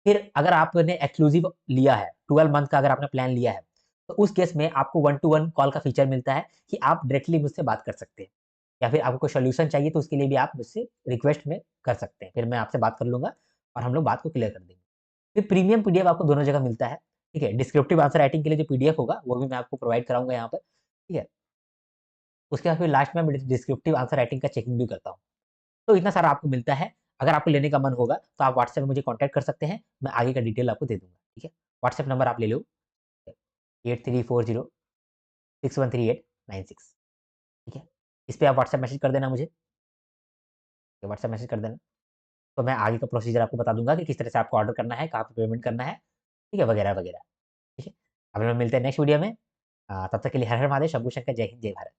फिर अगर आपने एक्सक्लूसिव लिया है, 12 मंथ का अगर आपने प्लान लिया है, तो उस केस में आपको 1 टू 1 कॉल का फीचर मिलता है कि आप डायरेक्टली मुझसे बात कर सकते हैं। या फिर आपको कोई सॉल्यूशन चाहिए तो उसके लिए भी आप मुझसे रिक्वेस्ट में कर सकते हैं। फिर मैं आपसे बात कर लूँगा और हम लोग बात को क्लियर कर देंगे। फिर प्रीमियम पीडीएफ आपको दोनों जगह मिलता है, ठीक है? डिस्क्रिप्टिव आंसर राइटिंग के लिए जो पीडीएफ होगा, वो भी मैं आपको प्रोवाइड कराऊँगा यहाँ पर, ठीक है? उसके बाद फिर लास्ट में मैं डिस्क्रिप्टिव आंसर राइटिंग का चेकिंग भी करता हूँ। तो इतना सारा आपको मिलता है। अगर आपको लेने का मन होगा, तो आप व्हाट्सएप में मुझे कॉन्टैक्ट कर सकते हैं। मैं आगे का डिटेल आपको दे दूँगा, ठीक है? व्हाट्सएप नंबर आप ले लो 8340613896, ठीक है? इस पे आप व्हाट्सएप मैसेज कर देना मुझे, व्हाट्सएप मैसेज कर देना। तो मैं आगे का प्रोसीजर आपको बता दूँगा कि किस तरह से आपको ऑर्डर करना है, कहाँ पे पेमेंट करना है, ठीक है? वगैरह-वगैरह, ठीक है? अब हम लोग मिलते हैं नेक्स्ट वीडियो में। तब तक के लिए हर हर महादेव, शंभू शंकर, जय हिंद, जय भारत।